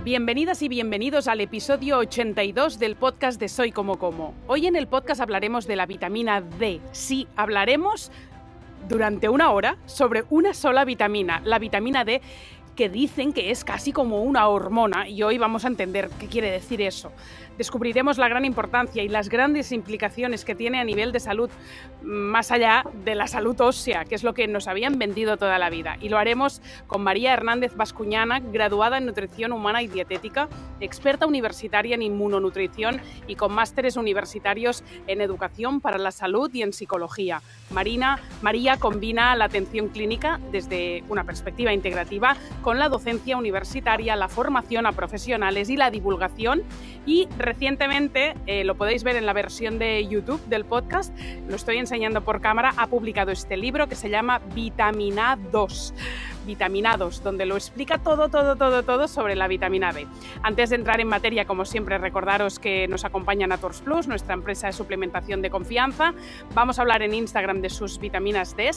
Bienvenidas y bienvenidos al episodio 82 del podcast de Soy Como Como. Hoy en el podcast hablaremos de la vitamina D. Sí, hablaremos durante una hora sobre una sola vitamina, la vitamina D, que dicen que es casi como una hormona, y hoy vamos a entender qué quiere decir eso. Descubriremos la gran importancia y las grandes implicaciones que tiene a nivel de salud, más allá de la salud ósea, que es lo que nos habían vendido toda la vida. Y lo haremos con María Hernández Bascuñana, graduada en Nutrición Humana y Dietética, experta universitaria en inmunonutrición y con másteres universitarios en Educación para la Salud y en Psicología. María combina la atención clínica desde una perspectiva integrativa con la docencia universitaria, la formación a profesionales y la divulgación. Y recientemente, lo podéis ver en la versión de YouTube del podcast, lo estoy enseñando por cámara, ha publicado este libro que se llama Vitaminados, donde lo explica todo sobre la vitamina D. Antes de entrar en materia, como siempre, recordaros que nos acompaña Nators Plus, nuestra empresa de suplementación de confianza. Vamos a hablar en Instagram de sus vitaminas D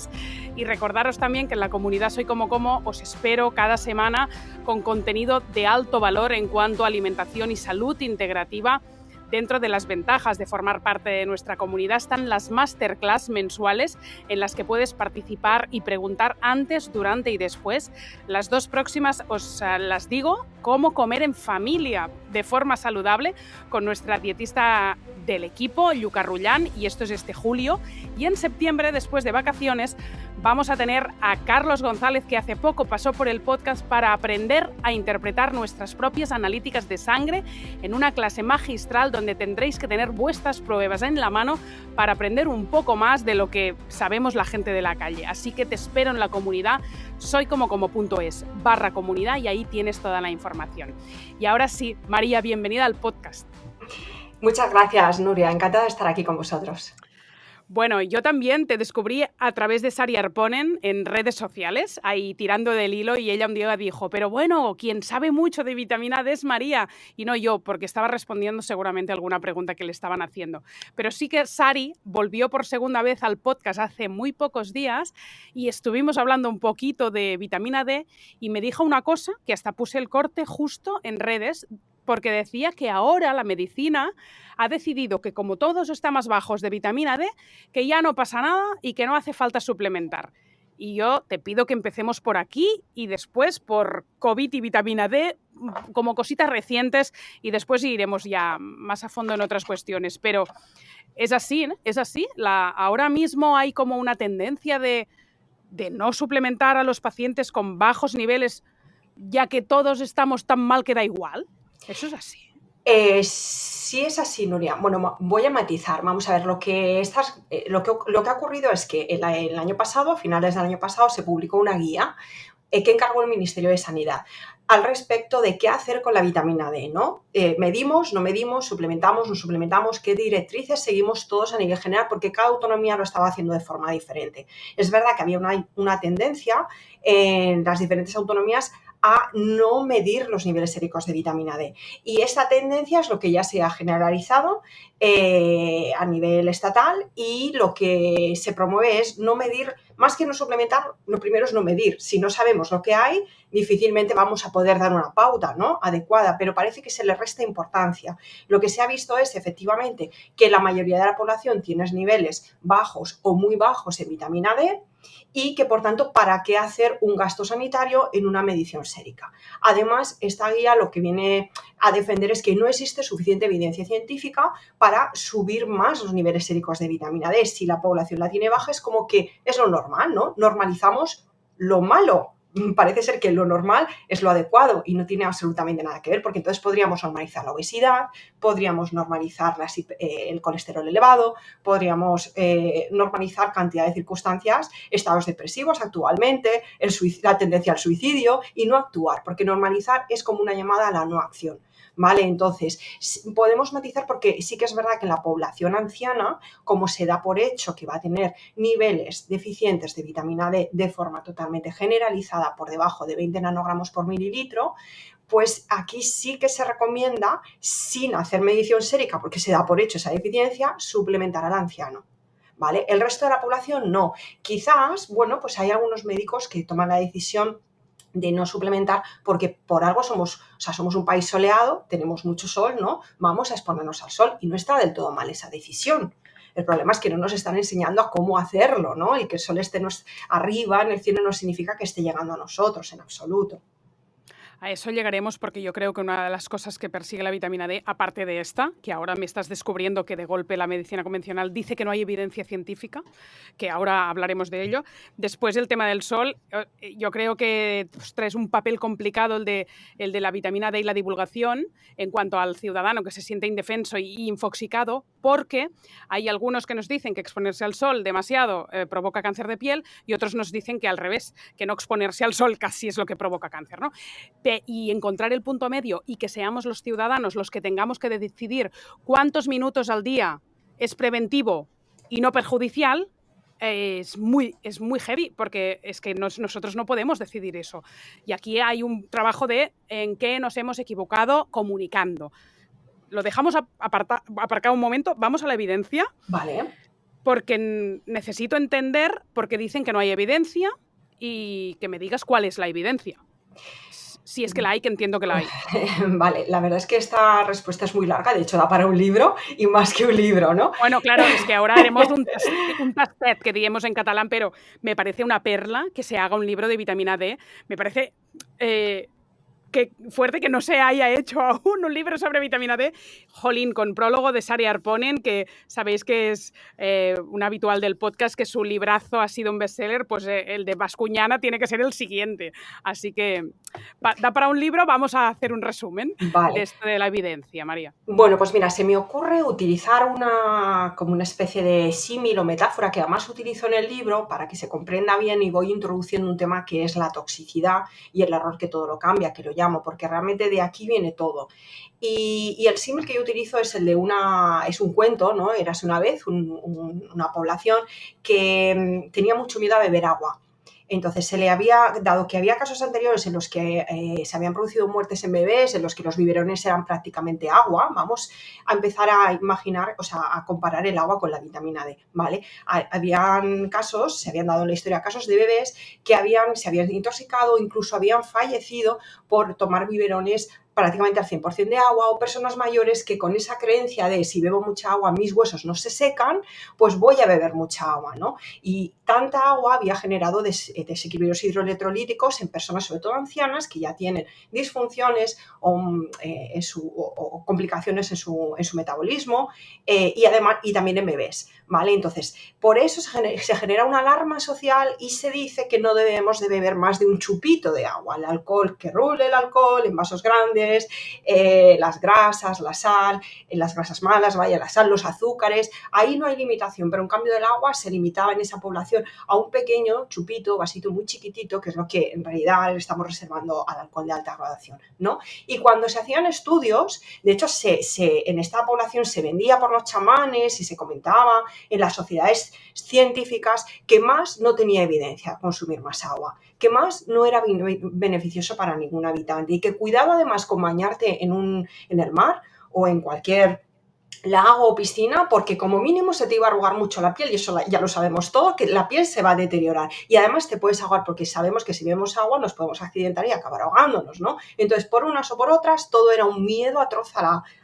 y recordaros también que en la comunidad Soy Como Como os espero cada semana con contenido de alto valor en cuanto a alimentación y salud integrativa. Dentro de las ventajas de formar parte de nuestra comunidad están las masterclass mensuales en las que puedes participar y preguntar antes, durante y después. Las dos próximas os las digo, cómo comer en familia de forma saludable con nuestra dietista del equipo, Yuka Rullán, y esto es este julio. Y en septiembre, después de vacaciones, vamos a tener a Carlos González, que hace poco pasó por el podcast para aprender a interpretar nuestras propias analíticas de sangre en una clase magistral donde tendréis que tener vuestras pruebas en la mano para aprender un poco más de lo que sabemos la gente de la calle. Así que te espero en la comunidad soycomocomo.es/comunidad y ahí tienes toda la información. Y ahora sí, María, bienvenida al podcast. Muchas gracias, Nuria. Encantada de estar aquí con vosotros. Bueno, yo también te descubrí a través de Sari Arponen en redes sociales, ahí tirando del hilo, y ella un día dijo, pero bueno, quien sabe mucho de vitamina D es María, y no yo, porque estaba respondiendo seguramente alguna pregunta que le estaban haciendo. Pero sí que Sari volvió por segunda vez al podcast hace muy pocos días y estuvimos hablando un poquito de vitamina D y me dijo una cosa que hasta puse el corte justo en redes, porque decía que ahora la medicina ha decidido que como todos estamos bajos de vitamina D, que ya no pasa nada y que no hace falta suplementar. Y yo te pido que empecemos por aquí y después por COVID y vitamina D, como cositas recientes, y después iremos ya más a fondo en otras cuestiones. Pero es así, ¿no? Es así. Ahora mismo hay como una tendencia de no suplementar a los pacientes con bajos niveles, ya que todos estamos tan mal que da igual. ¿Eso es así? Sí es así, Nuria. Bueno, voy a matizar. Vamos a ver, lo que ha ocurrido es que el año pasado, a finales del año pasado, se publicó una guía que encargó el Ministerio de Sanidad al respecto de qué hacer con la vitamina D, ¿no? Medimos, no medimos, suplementamos, no suplementamos, qué directrices seguimos todos a nivel general, porque cada autonomía lo estaba haciendo de forma diferente. Es verdad que había una tendencia en las diferentes autonomías a no medir los niveles séricos de vitamina D. Y esta tendencia es lo que ya se ha generalizado a nivel estatal, y lo que se promueve es no medir, más que no suplementar, lo primero es no medir. Si no sabemos lo que hay, difícilmente vamos a poder dar una pauta, ¿no?, adecuada, pero parece que se le resta importancia. Lo que se ha visto es, efectivamente, que la mayoría de la población tiene niveles bajos o muy bajos en vitamina D, y que, por tanto, ¿para qué hacer un gasto sanitario en una medición sérica? Además, esta guía lo que viene a defender es que no existe suficiente evidencia científica para subir más los niveles séricos de vitamina D. Si la población la tiene baja, es como que es lo normal, ¿no? Normalizamos lo malo. Parece ser que lo normal es lo adecuado y no tiene absolutamente nada que ver, porque entonces podríamos normalizar la obesidad, podríamos normalizar el colesterol elevado, podríamos normalizar cantidad de circunstancias, estados depresivos actualmente, la tendencia al suicidio, y no actuar, porque normalizar es como una llamada a la no acción. ¿Vale? Entonces, podemos matizar, porque sí que es verdad que en la población anciana, como se da por hecho que va a tener niveles deficientes de vitamina D de forma totalmente generalizada por debajo de 20 nanogramos por mililitro, pues aquí sí que se recomienda, sin hacer medición sérica, porque se da por hecho esa deficiencia, suplementar al anciano. ¿Vale? El resto de la población no. Quizás, bueno, pues hay algunos médicos que toman la decisión de no suplementar, porque por algo somos un país soleado, tenemos mucho sol, ¿no? Vamos a exponernos al sol y no está del todo mal esa decisión. El problema es que no nos están enseñando a cómo hacerlo, ¿no? El que el sol esté arriba en el cielo no significa que esté llegando a nosotros en absoluto. A eso llegaremos porque yo creo que una de las cosas que persigue la vitamina D, aparte de esta, que ahora me estás descubriendo que de golpe la medicina convencional dice que no hay evidencia científica, que ahora hablaremos de ello. Después el tema del sol, yo creo que es un papel complicado el de la vitamina D y la divulgación en cuanto al ciudadano que se siente indefenso y infoxicado, porque hay algunos que nos dicen que exponerse al sol demasiado provoca cáncer de piel y otros nos dicen que al revés, que no exponerse al sol casi es lo que provoca cáncer, ¿no? Y encontrar el punto medio y que seamos los ciudadanos los que tengamos que decidir cuántos minutos al día es preventivo y no perjudicial, es muy heavy, porque es que nosotros no podemos decidir eso. Y aquí hay un trabajo de en qué nos hemos equivocado comunicando. Lo dejamos aparcado un momento, vamos a la evidencia. Vale. Porque necesito entender por qué dicen que no hay evidencia y que me digas cuál es la evidencia. Si es que la hay, que entiendo que la hay. Vale, la verdad es que esta respuesta es muy larga, de hecho da para un libro y más que un libro, ¿no? Bueno, claro, es que ahora haremos un tastet que diríamos en catalán, pero me parece una perla que se haga un libro de vitamina D. Me parece que fuerte que no se haya hecho aún un libro sobre vitamina D. Jolín, con prólogo de Sari Arponen, que sabéis que es un habitual del podcast, que su librazo ha sido un bestseller, pues el de Bascuñana tiene que ser el siguiente. Así que da para un libro, vamos a hacer un resumen de esto de la evidencia, María. Bueno, pues mira, se me ocurre utilizar como una especie de símil o metáfora que además utilizo en el libro para que se comprenda bien, y voy introduciendo un tema que es la toxicidad y el error que todo lo cambia, que lo llamo, porque realmente de aquí viene todo. Y el símil que yo utilizo es el de es un cuento, ¿no? Érase una vez una población que tenía mucho miedo a beber agua. Entonces, dado que había casos anteriores en los que se habían producido muertes en bebés, en los que los biberones eran prácticamente agua, vamos a empezar a imaginar, o sea, a comparar el agua con la vitamina D, ¿vale? Se habían dado en la historia casos de bebés que se habían intoxicado, incluso habían fallecido por tomar biberones prácticamente al 100% de agua, o personas mayores que con esa creencia de si bebo mucha agua mis huesos no se secan, pues voy a beber mucha agua, ¿no? Y tanta agua había generado desequilibrios hidroelectrolíticos en personas, sobre todo ancianas, que ya tienen disfunciones o complicaciones en su metabolismo, y también en bebés, ¿vale? Entonces, por eso se genera una alarma social y se dice que no debemos de beber más de un chupito de agua. El alcohol, que rule el alcohol en vasos grandes, las grasas, la sal, las grasas malas, la sal, los azúcares, ahí no hay limitación, pero en cambio del agua se limitaba en esa población a un pequeño chupito, vasito muy chiquitito, que es lo que en realidad le estamos reservando al alcohol de alta graduación, ¿no? Y cuando se hacían estudios, de hecho en esta población se vendía por los chamanes y se comentaba en las sociedades científicas que más no tenía evidencia consumir más agua, que más no era beneficioso para ningún habitante, y que cuidado además con bañarte en el mar o en cualquier lago o piscina, porque como mínimo se te iba a arrugar mucho la piel, y eso ya lo sabemos todo, que la piel se va a deteriorar, y además te puedes ahogar, porque sabemos que si bebemos agua nos podemos accidentar y acabar ahogándonos, ¿no? Entonces, por unas o por otras, todo era un miedo atroz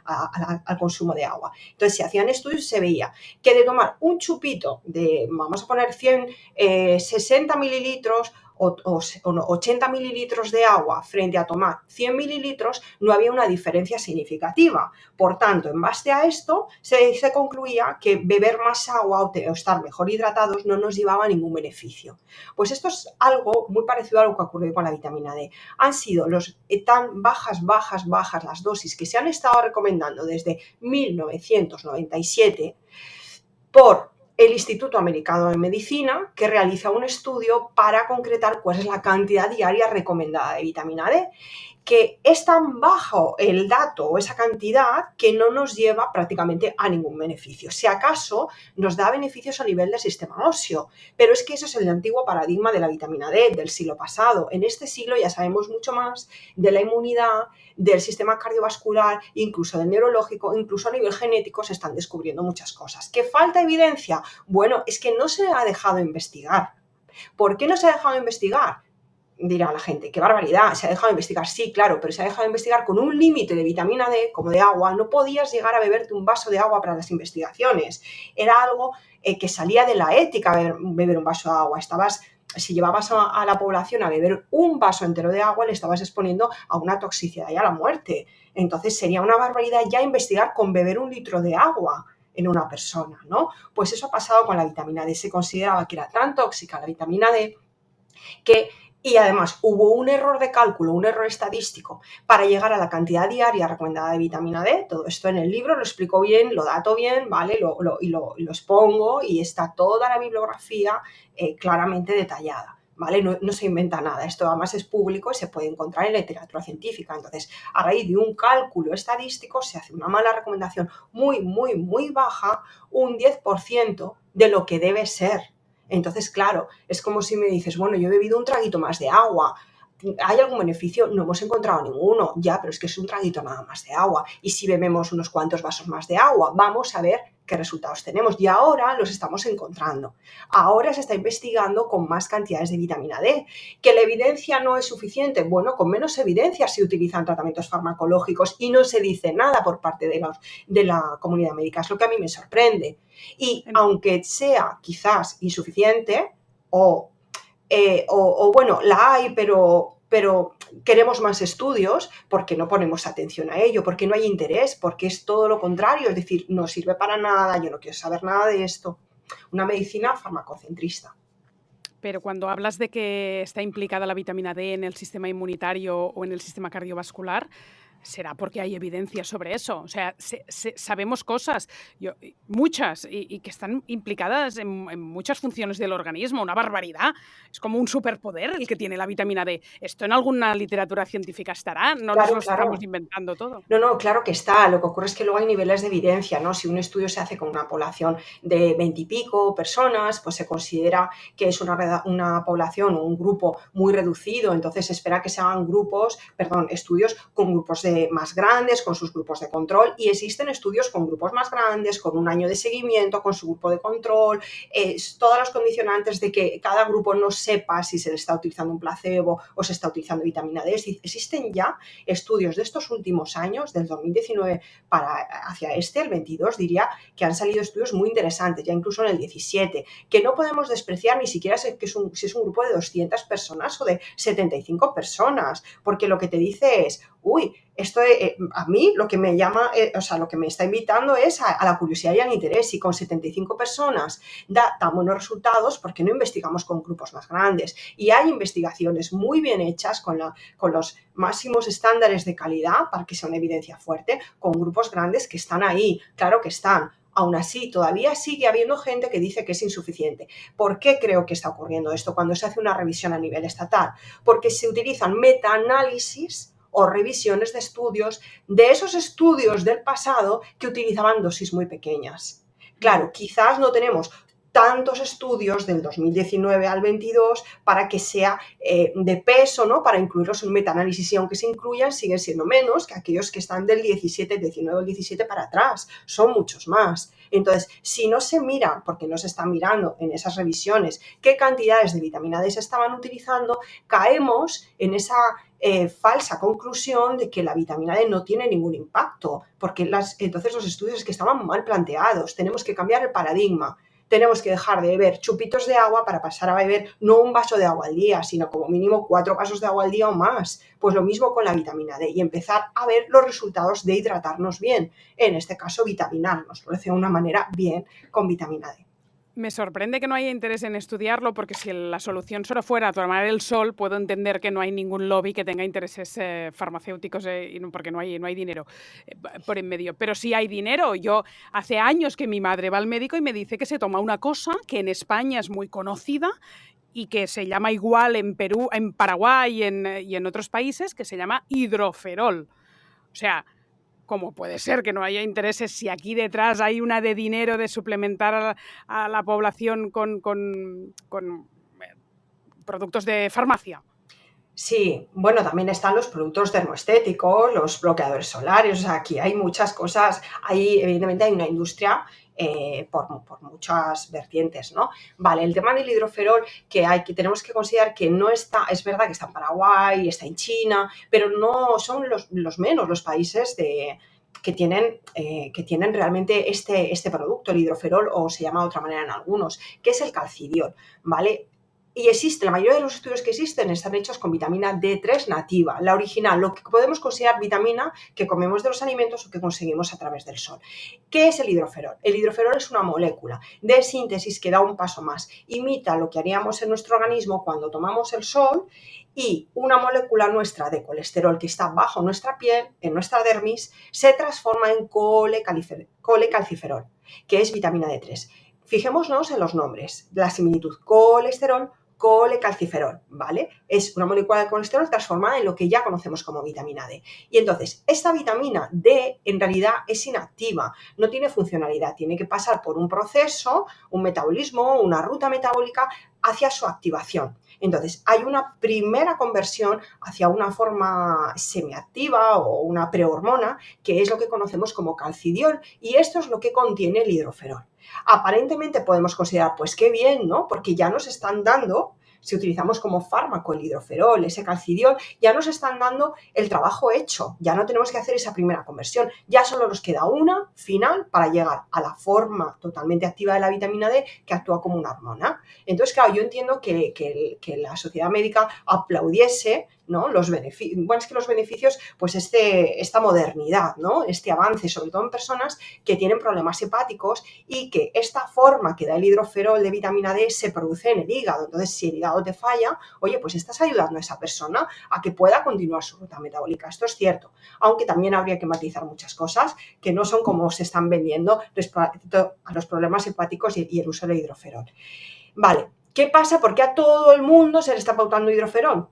al consumo de agua. Entonces, se hacían estudios y se veía que de tomar un chupito vamos a poner 60 mililitros o 80 mililitros de agua frente a tomar 100 mililitros, no había una diferencia significativa. Por tanto, en base a esto, se concluía que beber más agua o estar mejor hidratados no nos llevaba a ningún beneficio. Pues esto es algo muy parecido a lo que ha ocurrido con la vitamina D. Han sido tan bajas las dosis que se han estado recomendando desde 1997 por el Instituto Americano de Medicina, que realiza un estudio para concretar cuál es la cantidad diaria recomendada de vitamina D, que es tan bajo el dato o esa cantidad que no nos lleva prácticamente a ningún beneficio. Si acaso nos da beneficios a nivel del sistema óseo, pero es que eso es el antiguo paradigma de la vitamina D del siglo pasado. En este siglo ya sabemos mucho más de la inmunidad, del sistema cardiovascular, incluso del neurológico, incluso a nivel genético se están descubriendo muchas cosas. ¿Que falta evidencia? Bueno, es que no se ha dejado investigar. ¿Por qué no se ha dejado investigar? dirá la gente, qué barbaridad, se ha dejado de investigar. Sí, claro, pero se ha dejado de investigar con un límite de vitamina D, como de agua. No podías llegar a beberte un vaso de agua para las investigaciones. Era algo que salía de la ética beber un vaso de agua. Si llevabas a la población a beber un vaso entero de agua, le estabas exponiendo a una toxicidad y a la muerte. Entonces sería una barbaridad ya investigar con beber 1 litro de agua en una persona, ¿no? Pues eso ha pasado con la vitamina D. Se consideraba que era tan tóxica la vitamina D que, y además hubo un error de cálculo, un error estadístico para llegar a la cantidad diaria recomendada de vitamina D. Todo esto en el libro lo explico bien, lo dato bien, ¿vale? Lo expongo y está toda la bibliografía claramente detallada. ¿Vale? No se inventa nada, esto además es público y se puede encontrar en literatura científica. Entonces, a raíz de un cálculo estadístico se hace una mala recomendación muy baja, un 10% de lo que debe ser. Entonces, claro, es como si me dices, bueno, yo he bebido un traguito más de agua, ¿hay algún beneficio? No hemos encontrado ninguno, ya, pero es que es un traguito nada más de agua. Y si bebemos unos cuantos vasos más de agua, vamos a ver qué resultados tenemos. Y ahora los estamos encontrando. Ahora se está investigando con más cantidades de vitamina D. ¿Que la evidencia no es suficiente? Bueno, con menos evidencia se utilizan tratamientos farmacológicos y no se dice nada por parte de la comunidad médica. Es lo que a mí me sorprende. Y aunque sea quizás insuficiente o bueno, la hay, pero queremos más estudios porque no ponemos atención a ello, porque no hay interés, porque es todo lo contrario, es decir, no sirve para nada, yo no quiero saber nada de esto. Una medicina farmacocentrista. Pero cuando hablas de que está implicada la vitamina D en el sistema inmunitario o en el sistema cardiovascular, será porque hay evidencia sobre eso. O sea, sabemos cosas, muchas, y que están implicadas en muchas funciones del organismo, una barbaridad. Es como un superpoder el que tiene la vitamina D. ¿Esto en alguna literatura científica estará? ¿No nos Claro, lo estamos claro. inventando todo? No, claro que está. Lo que ocurre es que luego hay niveles de evidencia, ¿no? Si un estudio se hace con una población de 20 y pico personas, pues se considera que es una población o un grupo muy reducido, entonces se espera que se hagan estudios con grupos más grandes, con sus grupos de control, y existen estudios con grupos más grandes, con 1 año de seguimiento, con su grupo de control, todas las condicionantes de que cada grupo no sepa si se le está utilizando un placebo o se está utilizando vitamina D. Existen ya estudios de estos últimos años, del 2019 hacia el 22, diría que han salido estudios muy interesantes, ya incluso en el 17, que no podemos despreciar ni siquiera si es un grupo de 200 personas o de 75 personas, porque lo que te dice es, esto a mí lo que me llama, lo que me está invitando es a la curiosidad y al interés. Si con 75 personas da tan buenos resultados, ¿por qué no investigamos con grupos más grandes? Y hay investigaciones muy bien hechas con los máximos estándares de calidad para que sea una evidencia fuerte, con grupos grandes que están ahí, claro que están. Aún así, todavía sigue habiendo gente que dice que es insuficiente. ¿Por qué creo que está ocurriendo esto cuando se hace una revisión a nivel estatal? Porque se utilizan metaanálisis o revisiones de estudios de esos estudios del pasado que utilizaban dosis muy pequeñas. Claro, quizás no tenemos tantos estudios del 2019 al 22 para que sea de peso, ¿no? Para incluirlos en un metaanálisis, y aunque se incluyan, siguen siendo menos que aquellos que están del 17, 19 o 17 para atrás. Son muchos más. Entonces, si no se mira, porque no se está mirando en esas revisiones qué cantidades de vitamina D se estaban utilizando, caemos en esa falsa conclusión de que la vitamina D no tiene ningún impacto, porque entonces los estudios es que estaban mal planteados. Tenemos que cambiar el paradigma. Tenemos que dejar de beber chupitos de agua para pasar a beber no un vaso de agua al día, sino como mínimo 4 vasos de agua al día o más. Pues lo mismo con la vitamina D y empezar a ver los resultados de hidratarnos bien. En este caso, vitaminarnos, lo decía de una manera bien con vitamina D. Me sorprende que no haya interés en estudiarlo, porque si la solución solo fuera tomar el sol, puedo entender que no hay ningún lobby que tenga intereses farmacéuticos, porque no hay dinero por en medio. Pero sí hay dinero. Yo hace años que mi madre va al médico y me dice que se toma una cosa que en España es muy conocida y que se llama igual en Perú, en Paraguay y en otros países, que se llama hidroferol. O sea, ¿cómo puede ser que no haya intereses si aquí detrás hay una de dinero de suplementar a la población con productos de farmacia? Sí, bueno, también están los productos dermoestéticos, los bloqueadores solares, o sea, aquí hay muchas cosas, evidentemente hay una industria por muchas vertientes, ¿no? Vale, el tema del hidroferol tenemos que considerar que no está, es verdad que está en Paraguay, está en China, pero no son los menos los países que tienen realmente este producto, el hidroferol, o se llama de otra manera en algunos, que es el calcidiol, ¿vale? Y la mayoría de los estudios que existen están hechos con vitamina D3 nativa, la original, lo que podemos considerar vitamina que comemos de los alimentos o que conseguimos a través del sol. ¿Qué es el hidroferol? El hidroferol es una molécula de síntesis que da un paso más. Imita lo que haríamos en nuestro organismo cuando tomamos el sol y una molécula nuestra de colesterol que está bajo nuestra piel, en nuestra dermis, se transforma en colecalciferol, que es vitamina D3. Fijémonos en los nombres, la similitud colesterol, colecalciferol, ¿vale? Es una molécula de colesterol transformada en lo que ya conocemos como vitamina D. Y entonces, esta vitamina D en realidad es inactiva, no tiene funcionalidad, tiene que pasar por un proceso, un metabolismo, una ruta metabólica hacia su activación. Entonces, hay una primera conversión hacia una forma semiactiva o una prehormona, que es lo que conocemos como calcidiol, y esto es lo que contiene el hidroferol. Aparentemente podemos considerar, pues qué bien, ¿no? Porque ya nos están dando, si utilizamos como fármaco el hidroferol, ese calcidiol, ya nos están dando el trabajo hecho, ya no tenemos que hacer esa primera conversión, ya solo nos queda una final para llegar a la forma totalmente activa de la vitamina D que actúa como una hormona. Entonces, claro, yo entiendo que la sociedad médica aplaudiese, ¿no? Los beneficios, pues esta modernidad, ¿no? Este avance, sobre todo en personas que tienen problemas hepáticos y que esta forma que da el hidroferol de vitamina D se produce en el hígado. Entonces, si el hígado te falla, oye, pues estás ayudando a esa persona a que pueda continuar su ruta metabólica. Esto es cierto, aunque también habría que matizar muchas cosas que no son como se están vendiendo respecto a los problemas hepáticos y el uso del hidroferol. Vale, ¿qué pasa? ¿Por qué a todo el mundo se le está pautando hidroferol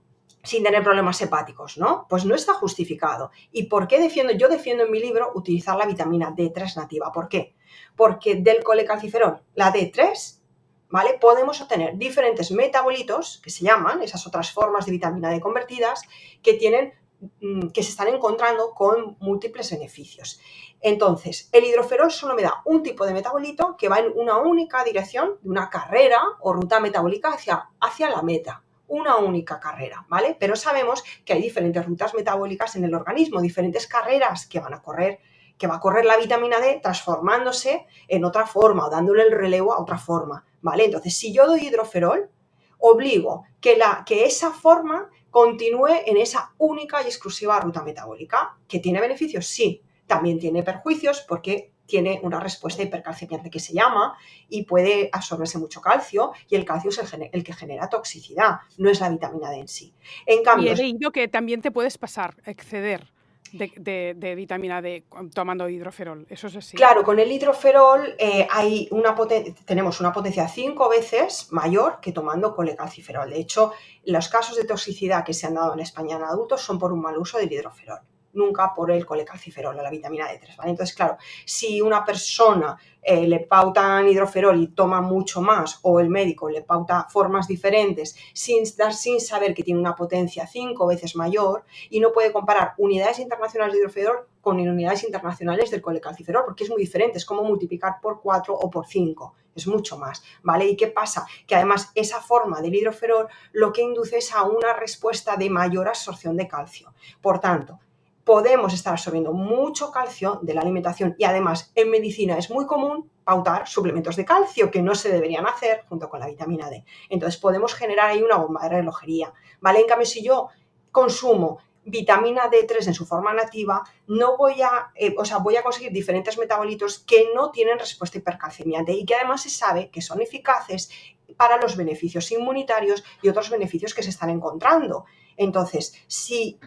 sin tener problemas hepáticos, ¿no? Pues no está justificado. ¿Y por qué yo defiendo en mi libro utilizar la vitamina D3 nativa? ¿Por qué? Porque del colecalciferol, la D3, ¿vale? Podemos obtener diferentes metabolitos, que se llaman esas otras formas de vitamina D convertidas, que se están encontrando con múltiples beneficios. Entonces, el hidroferol solo me da un tipo de metabolito que va en una única dirección, de una carrera o ruta metabólica hacia la meta. Una única carrera, ¿vale? Pero sabemos que hay diferentes rutas metabólicas en el organismo, diferentes carreras que va a correr la vitamina D transformándose en otra forma o dándole el relevo a otra forma, ¿vale? Entonces, si yo doy hidroferol, obligo que esa forma continúe en esa única y exclusiva ruta metabólica. ¿Que tiene beneficios? Sí. También tiene perjuicios porque tiene una respuesta hipercalciante que se llama y puede absorberse mucho calcio y el calcio es el que genera toxicidad, no es la vitamina D en sí. En Y cambio, he leído que también te puedes exceder de vitamina D tomando hidroferol. ¿Eso es así? claro, con el hidroferol tenemos una potencia 5 veces mayor que tomando colecalciferol. De hecho, los casos de toxicidad que se han dado en España en adultos son por un mal uso del hidroferol, nunca por el colecalciferol o la vitamina D3, ¿vale? Entonces, claro, si una persona le pautan hidroferol y toma mucho más, o el médico le pauta formas diferentes sin saber que tiene una potencia 5 veces mayor, y no puede comparar unidades internacionales de hidroferol con unidades internacionales del colecalciferol, porque es muy diferente, es como multiplicar por 4 o por 5, es mucho más, ¿vale? ¿Y qué pasa? Que además esa forma del hidroferol lo que induce es a una respuesta de mayor absorción de calcio. Por tanto, podemos estar absorbiendo mucho calcio de la alimentación y además en medicina es muy común pautar suplementos de calcio que no se deberían hacer junto con la vitamina D. Entonces podemos generar ahí una bomba de relojería, ¿vale? En cambio, si yo consumo vitamina D3 en su forma nativa, no voy voy a conseguir diferentes metabolitos que no tienen respuesta hipercalcemiante y que además se sabe que son eficaces para los beneficios inmunitarios y otros beneficios que se están encontrando. Entonces, si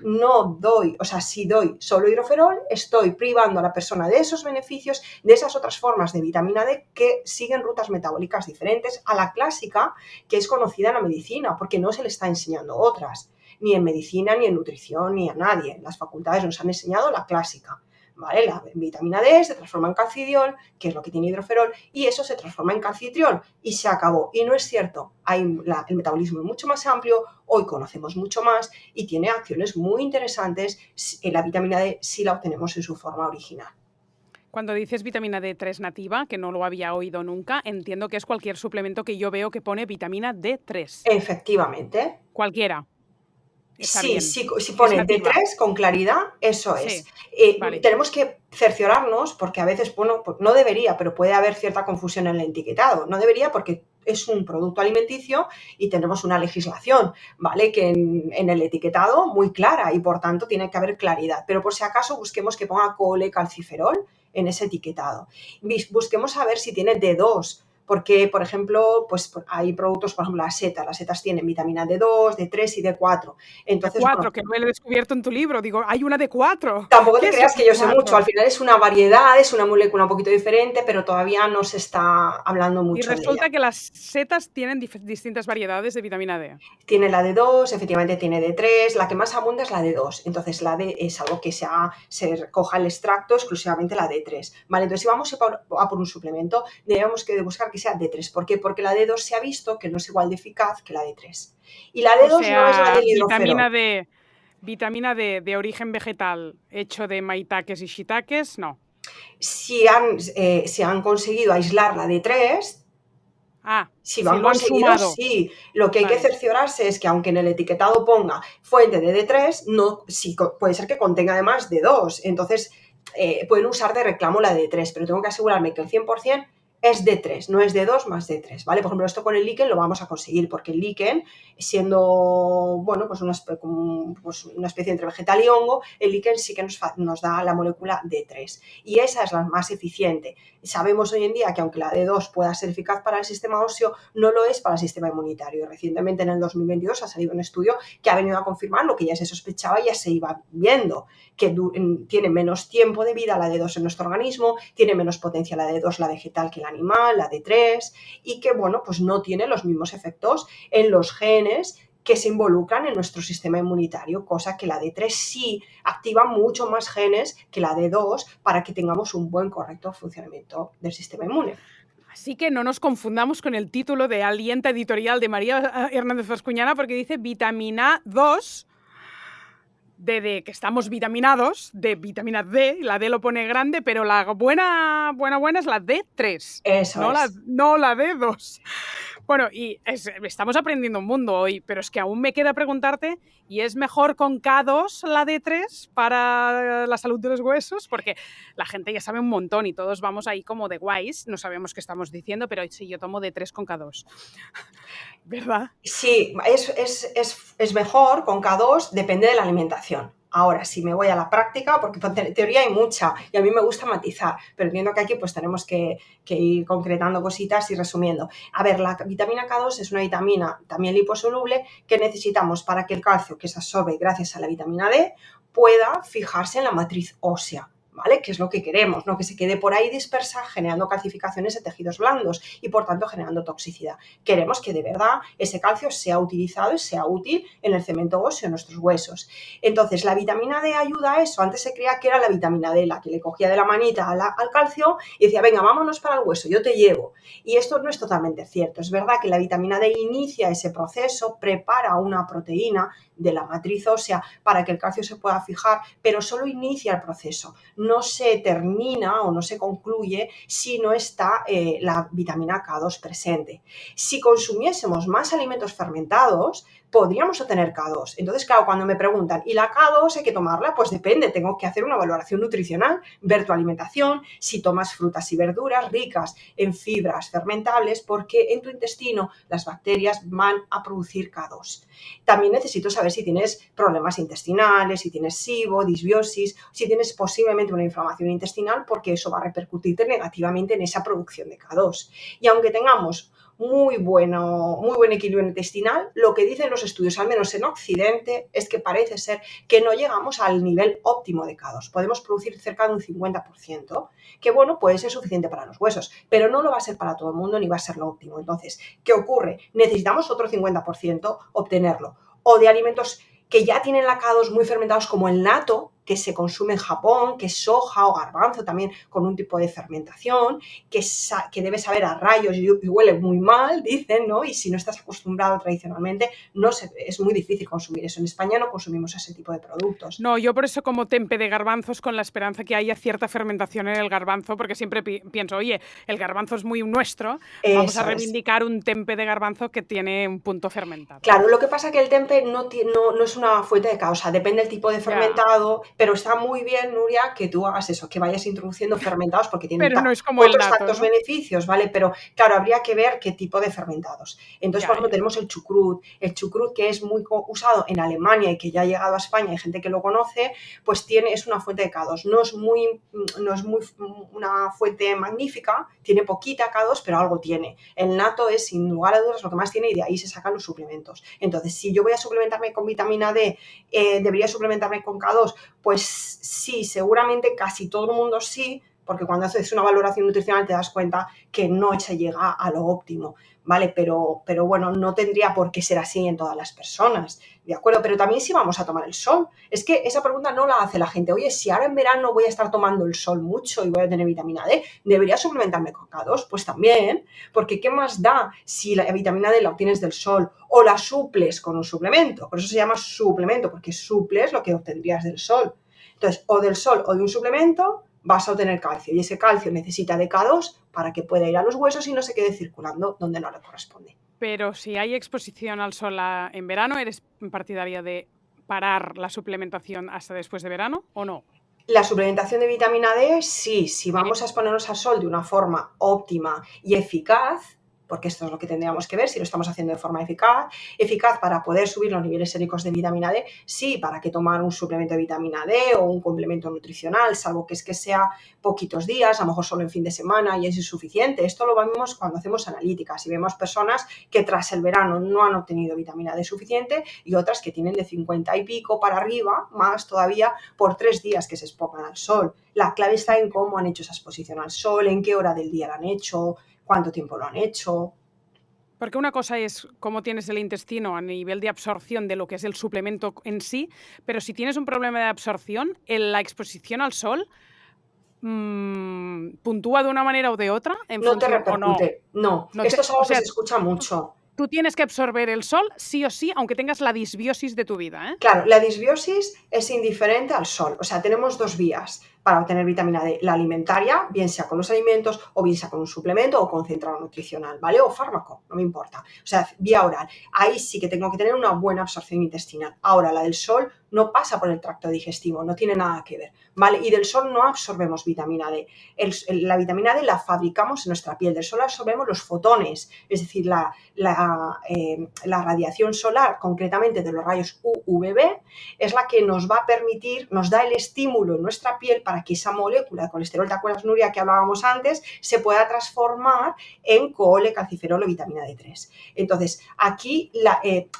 doy solo hidroferol, estoy privando a la persona de esos beneficios, de esas otras formas de vitamina D que siguen rutas metabólicas diferentes a la clásica, que es conocida en la medicina, porque no se le está enseñando otras, ni en medicina, ni en nutrición, ni a nadie. Las facultades nos han enseñado la clásica, ¿vale? La vitamina D se transforma en calcidiol, que es lo que tiene hidroferol, y eso se transforma en calcitriol y se acabó. Y no es cierto, el metabolismo es mucho más amplio, hoy conocemos mucho más y tiene acciones muy interesantes. La vitamina D sí la obtenemos en su forma original. Cuando dices vitamina D3 nativa, que no lo había oído nunca, entiendo que es cualquier suplemento que yo veo que pone vitamina D3. Efectivamente. Cualquiera. Está Sí, bien. sí, si Si es pone nativa. D3 con claridad, eso es. Sí. Vale. Tenemos que cerciorarnos porque a veces, bueno, pues no debería, pero puede haber cierta confusión en el etiquetado. No debería porque es un producto alimenticio y tenemos una legislación, ¿vale? Que en el etiquetado muy clara y por tanto tiene que haber claridad. Pero por si acaso busquemos que ponga colecalciferol en ese etiquetado. Busquemos a ver si tiene D2, porque, por ejemplo, pues hay productos, por ejemplo, las setas tienen vitamina D2, D3 y D4. De Entonces, 4, bueno, que lo he descubierto en tu libro. Digo, hay una de 4. tampoco ¿Qué te es la creas de que yo sé mucho, al 4? final es una variedad, es una molécula un poquito diferente, pero todavía no se está hablando Y mucho de ella. resulta que las setas tienen distintas variedades de vitamina D. Tiene la D2, efectivamente tiene D3, la que más abunda es la D2, entonces la D es algo que se recoja el extracto exclusivamente la D3, ¿vale? Entonces si vamos a por un suplemento, debemos que buscar que sea D3, ¿por qué? Porque la D2 se ha visto que no es igual de eficaz que la D3. Y la O D2 no es la sea, del hidroferol. vitamina D de origen vegetal hecho de maitaques y shiitakes, no. Si han conseguido aislar la D3, Ah, si lo si han lo han conseguido, sumado. sí. Lo que hay que Vale. cerciorarse es que aunque en el etiquetado ponga fuente de D3, no, sí, puede ser que contenga además D2. Entonces, pueden usar de reclamo la D3, pero tengo que asegurarme que el 100% es D3, no es D2 más D3, ¿vale? Por ejemplo, esto con el líquen lo vamos a conseguir, porque el líquen, siendo, bueno, pues una especie entre vegetal y hongo, el líquen sí que nos da la molécula D3. Y esa es la más eficiente. Sabemos hoy en día que aunque la D2 pueda ser eficaz para el sistema óseo, no lo es para el sistema inmunitario. Recientemente, en el 2022, ha salido un estudio que ha venido a confirmar lo que ya se sospechaba y ya se iba viendo, que tiene menos tiempo de vida la D2 en nuestro organismo, tiene menos potencia la D2, la vegetal, que la animal, la D3, y que, bueno, pues no tiene los mismos efectos en los genes que se involucran en nuestro sistema inmunitario, cosa que la D3 sí activa mucho más genes que la D2 para que tengamos un buen, correcto funcionamiento del sistema inmune. Así que no nos confundamos con el título de Alienta Editorial de María Hernández Vascuñana, porque dice vitamina 2, que estamos vitaminados, de vitamina D, la D lo pone grande, pero la buena es la D3, Eso no es. la D2. Bueno, y estamos aprendiendo un mundo hoy, pero es que aún me queda preguntarte, ¿y es mejor con K2 la D3 para la salud de los huesos? Porque la gente ya sabe un montón y todos vamos ahí como de guays, no sabemos qué estamos diciendo, pero sí, yo tomo D3 con K2, ¿verdad? Sí, es mejor con K2, depende de la alimentación. Ahora, si me voy a la práctica, porque teoría hay mucha y a mí me gusta matizar, pero entiendo que aquí pues tenemos que ir concretando cositas y resumiendo. A ver, la vitamina K2 es una vitamina también liposoluble que necesitamos para que el calcio que se absorbe gracias a la vitamina D pueda fijarse en la matriz ósea. ¿Vale? Que es lo que queremos, ¿no? Que se quede por ahí dispersa generando calcificaciones de tejidos blandos y por tanto generando toxicidad. Queremos que de verdad ese calcio sea utilizado y sea útil en el cemento óseo, en nuestros huesos. Entonces, la vitamina D ayuda a eso. Antes se creía que era la vitamina D la que le cogía de la manita al calcio y decía, venga, vámonos para el hueso, yo te llevo. Y esto no es totalmente cierto. Es verdad que la vitamina D inicia ese proceso, prepara una proteína de la matriz ósea para que el calcio se pueda fijar, pero solo inicia el proceso. No se termina o no se concluye si no está la vitamina K2 presente. Si consumiésemos más alimentos fermentados, podríamos obtener K2. Entonces, claro, cuando me preguntan, ¿y la K2 hay que tomarla? Pues depende, tengo que hacer una valoración nutricional, ver tu alimentación, si tomas frutas y verduras ricas en fibras fermentables, porque en tu intestino las bacterias van a producir K2. También necesito saber si tienes problemas intestinales, si tienes SIBO, disbiosis, si tienes posiblemente una inflamación intestinal, porque eso va a repercutirte negativamente en esa producción de K2. Y aunque tengamos muy buen equilibrio intestinal, lo que dicen los estudios, al menos en Occidente, es que parece ser que no llegamos al nivel óptimo de K2. Podemos producir cerca de un 50%, que bueno, puede ser suficiente para los huesos, pero no lo va a ser para todo el mundo ni va a ser lo óptimo. Entonces, ¿qué ocurre? Necesitamos otro 50% obtenerlo, o de alimentos que ya tienen la K2 muy fermentados como el nato, que se consume en Japón, que es soja o garbanzo también con un tipo de fermentación, que debe saber a rayos y huele muy mal, dicen, ¿no? Y si no estás acostumbrado tradicionalmente, es muy difícil consumir eso. En España no consumimos ese tipo de productos. No, yo por eso como tempe de garbanzos con la esperanza que haya cierta fermentación en el garbanzo, porque siempre pienso, oye, el garbanzo es muy nuestro, vamos a reivindicar un tempe de garbanzo que tiene un punto fermentado. Claro, lo que pasa es que el tempe no es una fuente de causa, depende del tipo de fermentado, pero está muy bien, Nuria, que tú hagas eso, que vayas introduciendo fermentados porque tienen pero no es como otros el nato, tantos ¿no? beneficios, ¿vale? Pero claro, habría que ver qué tipo de fermentados. Entonces, por ejemplo, tenemos el chucrut que es muy usado en Alemania y que ya ha llegado a España, hay gente que lo conoce, pues es una fuente de K2. No es muy una fuente magnífica, tiene poquita K2, pero algo tiene. El nato es, sin lugar a dudas, lo que más tiene y de ahí se sacan los suplementos. Entonces, si yo voy a suplementarme con vitamina D, ¿debería suplementarme con K2? Pues sí, seguramente casi todo el mundo sí, porque cuando haces una valoración nutricional te das cuenta que no se llega a lo óptimo, ¿vale? Pero bueno, no tendría por qué ser así en todas las personas, ¿de acuerdo? Pero también si vamos a tomar el sol. Es que esa pregunta no la hace la gente. Oye, si ahora en verano voy a estar tomando el sol mucho y voy a tener vitamina D, ¿debería suplementarme con K2? Pues también, porque ¿qué más da si la vitamina D la obtienes del sol o la suples con un suplemento? Por eso se llama suplemento, porque suples lo que obtendrías del sol. Entonces, o del sol o de un suplemento vas a obtener calcio y ese calcio necesita de K2 para que pueda ir a los huesos y no se quede circulando donde no le corresponde. Pero si hay exposición al sol en verano, ¿eres partidaria de parar la suplementación hasta después de verano o no? La suplementación de vitamina D, sí, si vamos a exponernos al sol de una forma óptima y eficaz, porque esto es lo que tendríamos que ver, si lo estamos haciendo de forma eficaz para poder subir los niveles séricos de vitamina D, sí, para qué tomar un suplemento de vitamina D o un complemento nutricional, salvo que sea poquitos días, a lo mejor solo en fin de semana y es insuficiente. Esto lo vemos cuando hacemos analíticas y vemos personas que tras el verano no han obtenido vitamina D suficiente y otras que tienen de 50 y pico para arriba, más todavía, por 3 días que se expongan al sol. La clave está en cómo han hecho esa exposición al sol, en qué hora del día la han hecho, cuánto tiempo lo han hecho. Porque una cosa es cómo tienes el intestino a nivel de absorción de lo que es el suplemento en sí, pero si tienes un problema de absorción, la exposición al sol puntúa de una manera o de otra en No te función o no. repercute, no. Esto es algo que se escucha mucho. Tú tienes que absorber el sol sí o sí, aunque tengas la disbiosis de tu vida, ¿eh? Claro, la disbiosis es indiferente al sol. O sea, tenemos dos vías para obtener vitamina D. La alimentaria, bien sea con los alimentos o bien sea con un suplemento o concentrado nutricional, ¿vale? O fármaco, no me importa. O sea, vía oral. Ahí sí que tengo que tener una buena absorción intestinal. Ahora, la del sol no pasa por el tracto digestivo, no tiene nada que ver, ¿vale? Y del sol no absorbemos vitamina D. La vitamina D la fabricamos en nuestra piel. Del sol absorbemos los fotones, es decir, la radiación solar, concretamente de los rayos UVB, es la que nos va a permitir, nos da el estímulo en nuestra piel para que esa molécula de colesterol, ¿te acuerdas, Nuria, que hablábamos antes?, se pueda transformar en colecalciferol o vitamina D3. Entonces, aquí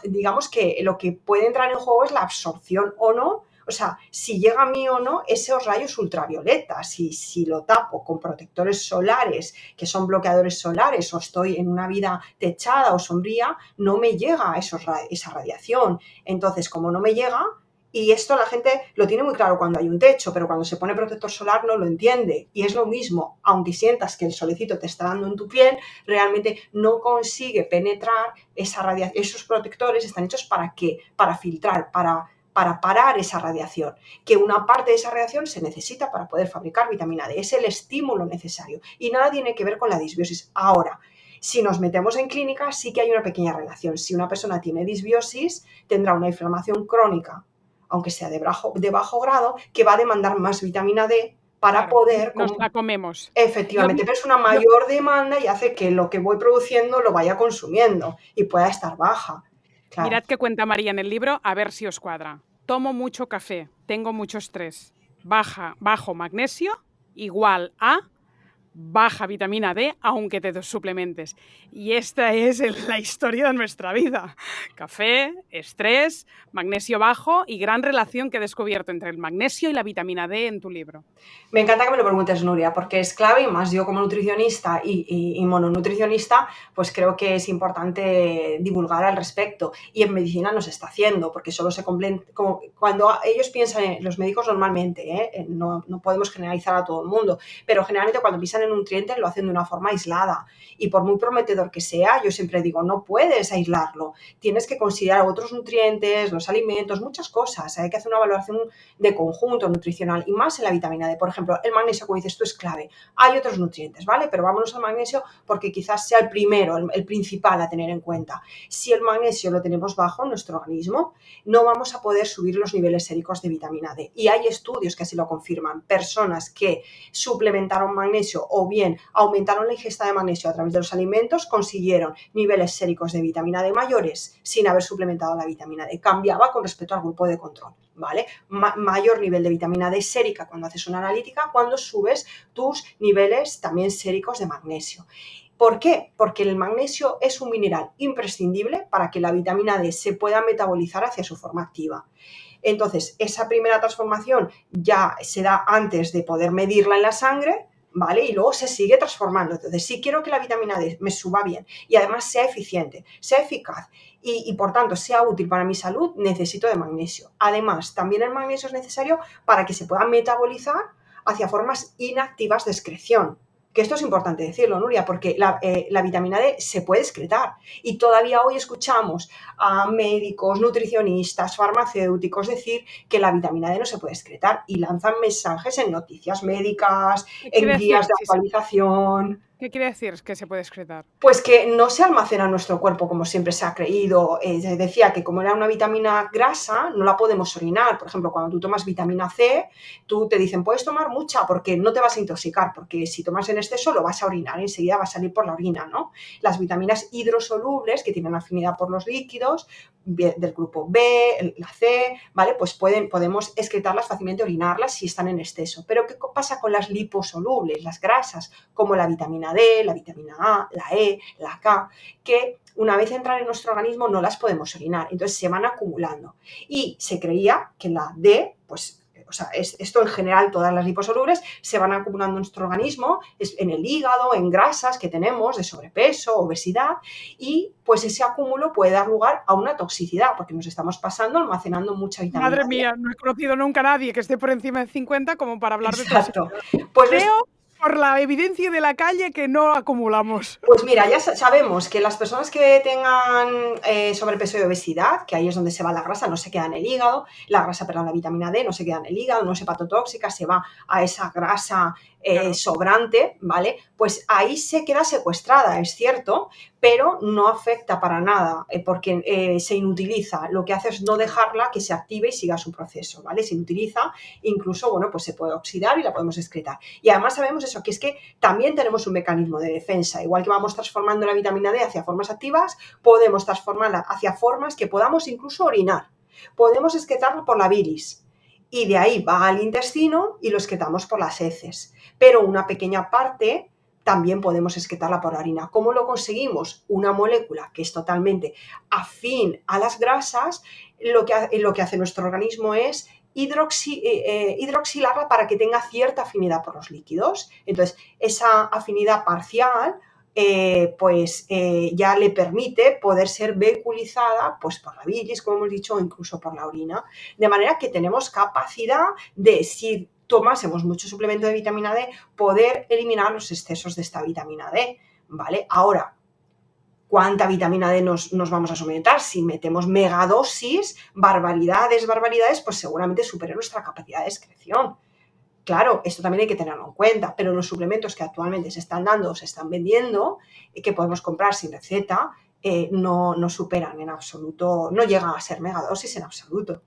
digamos que lo que puede entrar en juego es la absorción o no. O sea, si llega a mí o no esos rayos ultravioletas, si lo tapo con protectores solares, que son bloqueadores solares, o estoy en una vida techada o sombría, no me llega esa radiación. Entonces, como no me llega, y esto la gente lo tiene muy claro cuando hay un techo, pero cuando se pone protector solar no lo entiende. Y es lo mismo, aunque sientas que el solecito te está dando en tu piel, realmente no consigue penetrar esa radiación. Esos protectores están hechos ¿para qué? Para filtrar, para parar esa radiación, que una parte de esa radiación se necesita para poder fabricar vitamina D. Es el estímulo necesario y nada tiene que ver con la disbiosis. Ahora, si nos metemos en clínica, sí que hay una pequeña relación. Si una persona tiene disbiosis, tendrá una inflamación crónica, aunque sea de bajo grado, que va a demandar más vitamina D para poder... Nos la comemos. Efectivamente, pero es una mayor demanda y hace que lo que voy produciendo lo vaya consumiendo y pueda estar baja. Claro. Mirad qué cuenta María en el libro, a ver si os cuadra. Tomo mucho café, tengo mucho estrés. Bajo magnesio igual a baja vitamina D aunque te suplementes. Y esta es la historia de nuestra vida. Café, estrés, magnesio bajo y gran relación que he descubierto entre el magnesio y la vitamina D en tu libro. Me encanta que me lo preguntes, Nuria, porque es clave y más yo como nutricionista y mononutricionista, pues creo que es importante divulgar al respecto. Y en medicina no se está haciendo, porque solo se cuando ellos piensan, los médicos normalmente, no podemos generalizar a todo el mundo, pero generalmente cuando piensan en nutrientes lo hacen de una forma aislada. Y por muy prometedor que sea, yo siempre digo, no puedes aislarlo. Tienes que considerar otros nutrientes, los alimentos, muchas cosas. Hay que hacer una evaluación de conjunto nutricional y más en la vitamina D. Por ejemplo, el magnesio, como dices tú, es clave. Hay otros nutrientes, ¿vale? Pero vámonos al magnesio porque quizás sea el primero, el principal a tener en cuenta. Si el magnesio lo tenemos bajo en nuestro organismo, no vamos a poder subir los niveles séricos de vitamina D. Y hay estudios que así lo confirman. Personas que suplementaron magnesio o bien aumentaron la ingesta de magnesio a través de los alimentos consiguieron niveles séricos de vitamina D mayores sin haber suplementado la vitamina D. Cambiaba con respecto al grupo de control, ¿vale? Mayor nivel de vitamina D sérica cuando haces una analítica, cuando subes tus niveles también séricos de magnesio. ¿Por qué? Porque el magnesio es un mineral imprescindible para que la vitamina D se pueda metabolizar hacia su forma activa. Entonces, esa primera transformación ya se da antes de poder medirla en la sangre, ¿vale? Y luego se sigue transformando. Entonces, si quiero que la vitamina D me suba bien y además sea eficiente, sea eficaz y por tanto sea útil para mi salud, necesito de magnesio. Además, también el magnesio es necesario para que se pueda metabolizar hacia formas inactivas de excreción. Que esto es importante decirlo, Nuria, porque la vitamina D se puede excretar y todavía hoy escuchamos a médicos, nutricionistas, farmacéuticos decir que la vitamina D no se puede excretar y lanzan mensajes en noticias médicas, en guías de actualización. ¿Qué quiere decir que se puede excretar? Pues que no se almacena en nuestro cuerpo como siempre se ha creído. Decía que como era una vitamina grasa, no la podemos orinar. Por ejemplo, cuando tú tomas vitamina C, tú te dicen, puedes tomar mucha porque no te vas a intoxicar, porque si tomas en exceso lo vas a orinar, enseguida va a salir por la orina, ¿no? Las vitaminas hidrosolubles, que tienen afinidad por los líquidos, del grupo B, la C, ¿vale? Pues podemos excretarlas fácilmente, orinarlas si están en exceso. Pero ¿qué pasa con las liposolubles, las grasas, como la vitamina D, la vitamina A, la E, la K, que una vez entran en nuestro organismo no las podemos orinar, entonces se van acumulando. Y se creía que la D, pues o sea, esto en general, todas las liposolubles se van acumulando en nuestro organismo, en el hígado, en grasas que tenemos de sobrepeso, obesidad, y pues ese acúmulo puede dar lugar a una toxicidad, porque nos estamos pasando almacenando mucha vitamina D. Madre mía, no he conocido nunca a nadie que esté por encima de 50 como para hablar de toxicidad. Pues creo, por la evidencia de la calle, que no acumulamos. Pues mira, ya sabemos que las personas que tengan sobrepeso y obesidad, que ahí es donde se va la grasa, no se queda en el hígado, la vitamina D no se queda en el hígado, no es hepatotóxica, se va a esa grasa sobrante, ¿vale? Pues ahí se queda secuestrada, es cierto, pero no afecta para nada porque se inutiliza. Lo que hace es no dejarla que se active y siga su proceso, ¿vale? Se inutiliza, incluso, bueno, pues se puede oxidar y la podemos excretar. Y además sabemos eso, que es que también tenemos un mecanismo de defensa. Igual que vamos transformando la vitamina D hacia formas activas, podemos transformarla hacia formas que podamos incluso orinar. Podemos excretarla por la bilis. Y de ahí va al intestino y lo excretamos por las heces. Pero una pequeña parte también podemos excretarla por la orina. ¿Cómo lo conseguimos? Una molécula que es totalmente afín a las grasas, lo que hace nuestro organismo es hidroxilarla para que tenga cierta afinidad por los líquidos. Entonces, esa afinidad parcial ya le permite poder ser vehiculizada pues, por la bilis, como hemos dicho, o incluso por la orina. De manera que tenemos capacidad de, si tomásemos mucho suplemento de vitamina D, poder eliminar los excesos de esta vitamina D, ¿vale? Ahora, ¿cuánta vitamina D nos vamos a suministrar? Si metemos megadosis, barbaridades, pues seguramente supere nuestra capacidad de excreción. Claro, esto también hay que tenerlo en cuenta, pero los suplementos que actualmente se están dando o se están vendiendo, que podemos comprar sin receta, no superan en absoluto, no llegan a ser megadosis en absoluto.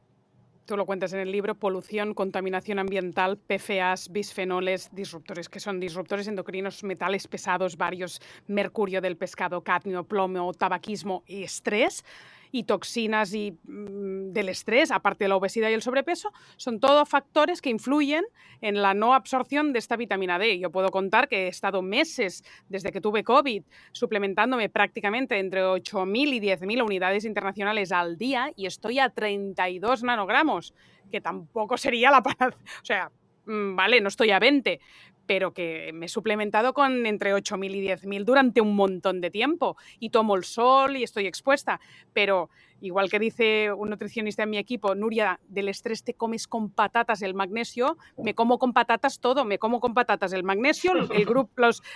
Tú lo cuentas en el libro, polución, contaminación ambiental, PFAS, bisfenoles, disruptores, que son disruptores endocrinos, metales pesados varios, mercurio del pescado, cadmio, plomo, tabaquismo y estrés. y toxinas y del estrés, aparte de la obesidad y el sobrepeso, son todos factores que influyen en la no absorción de esta vitamina D. Yo puedo contar que he estado meses desde que tuve COVID suplementándome prácticamente entre 8.000 y 10.000 unidades internacionales al día y estoy a 32 nanogramos, que tampoco sería la panacea. O sea, vale, no estoy a 20, pero que me he suplementado con entre 8.000 y 10.000 durante un montón de tiempo y tomo el sol y estoy expuesta, pero igual que dice un nutricionista en mi equipo, Nuria, del estrés te comes con patatas el magnesio, me como con patatas todo, me como con patatas el magnesio,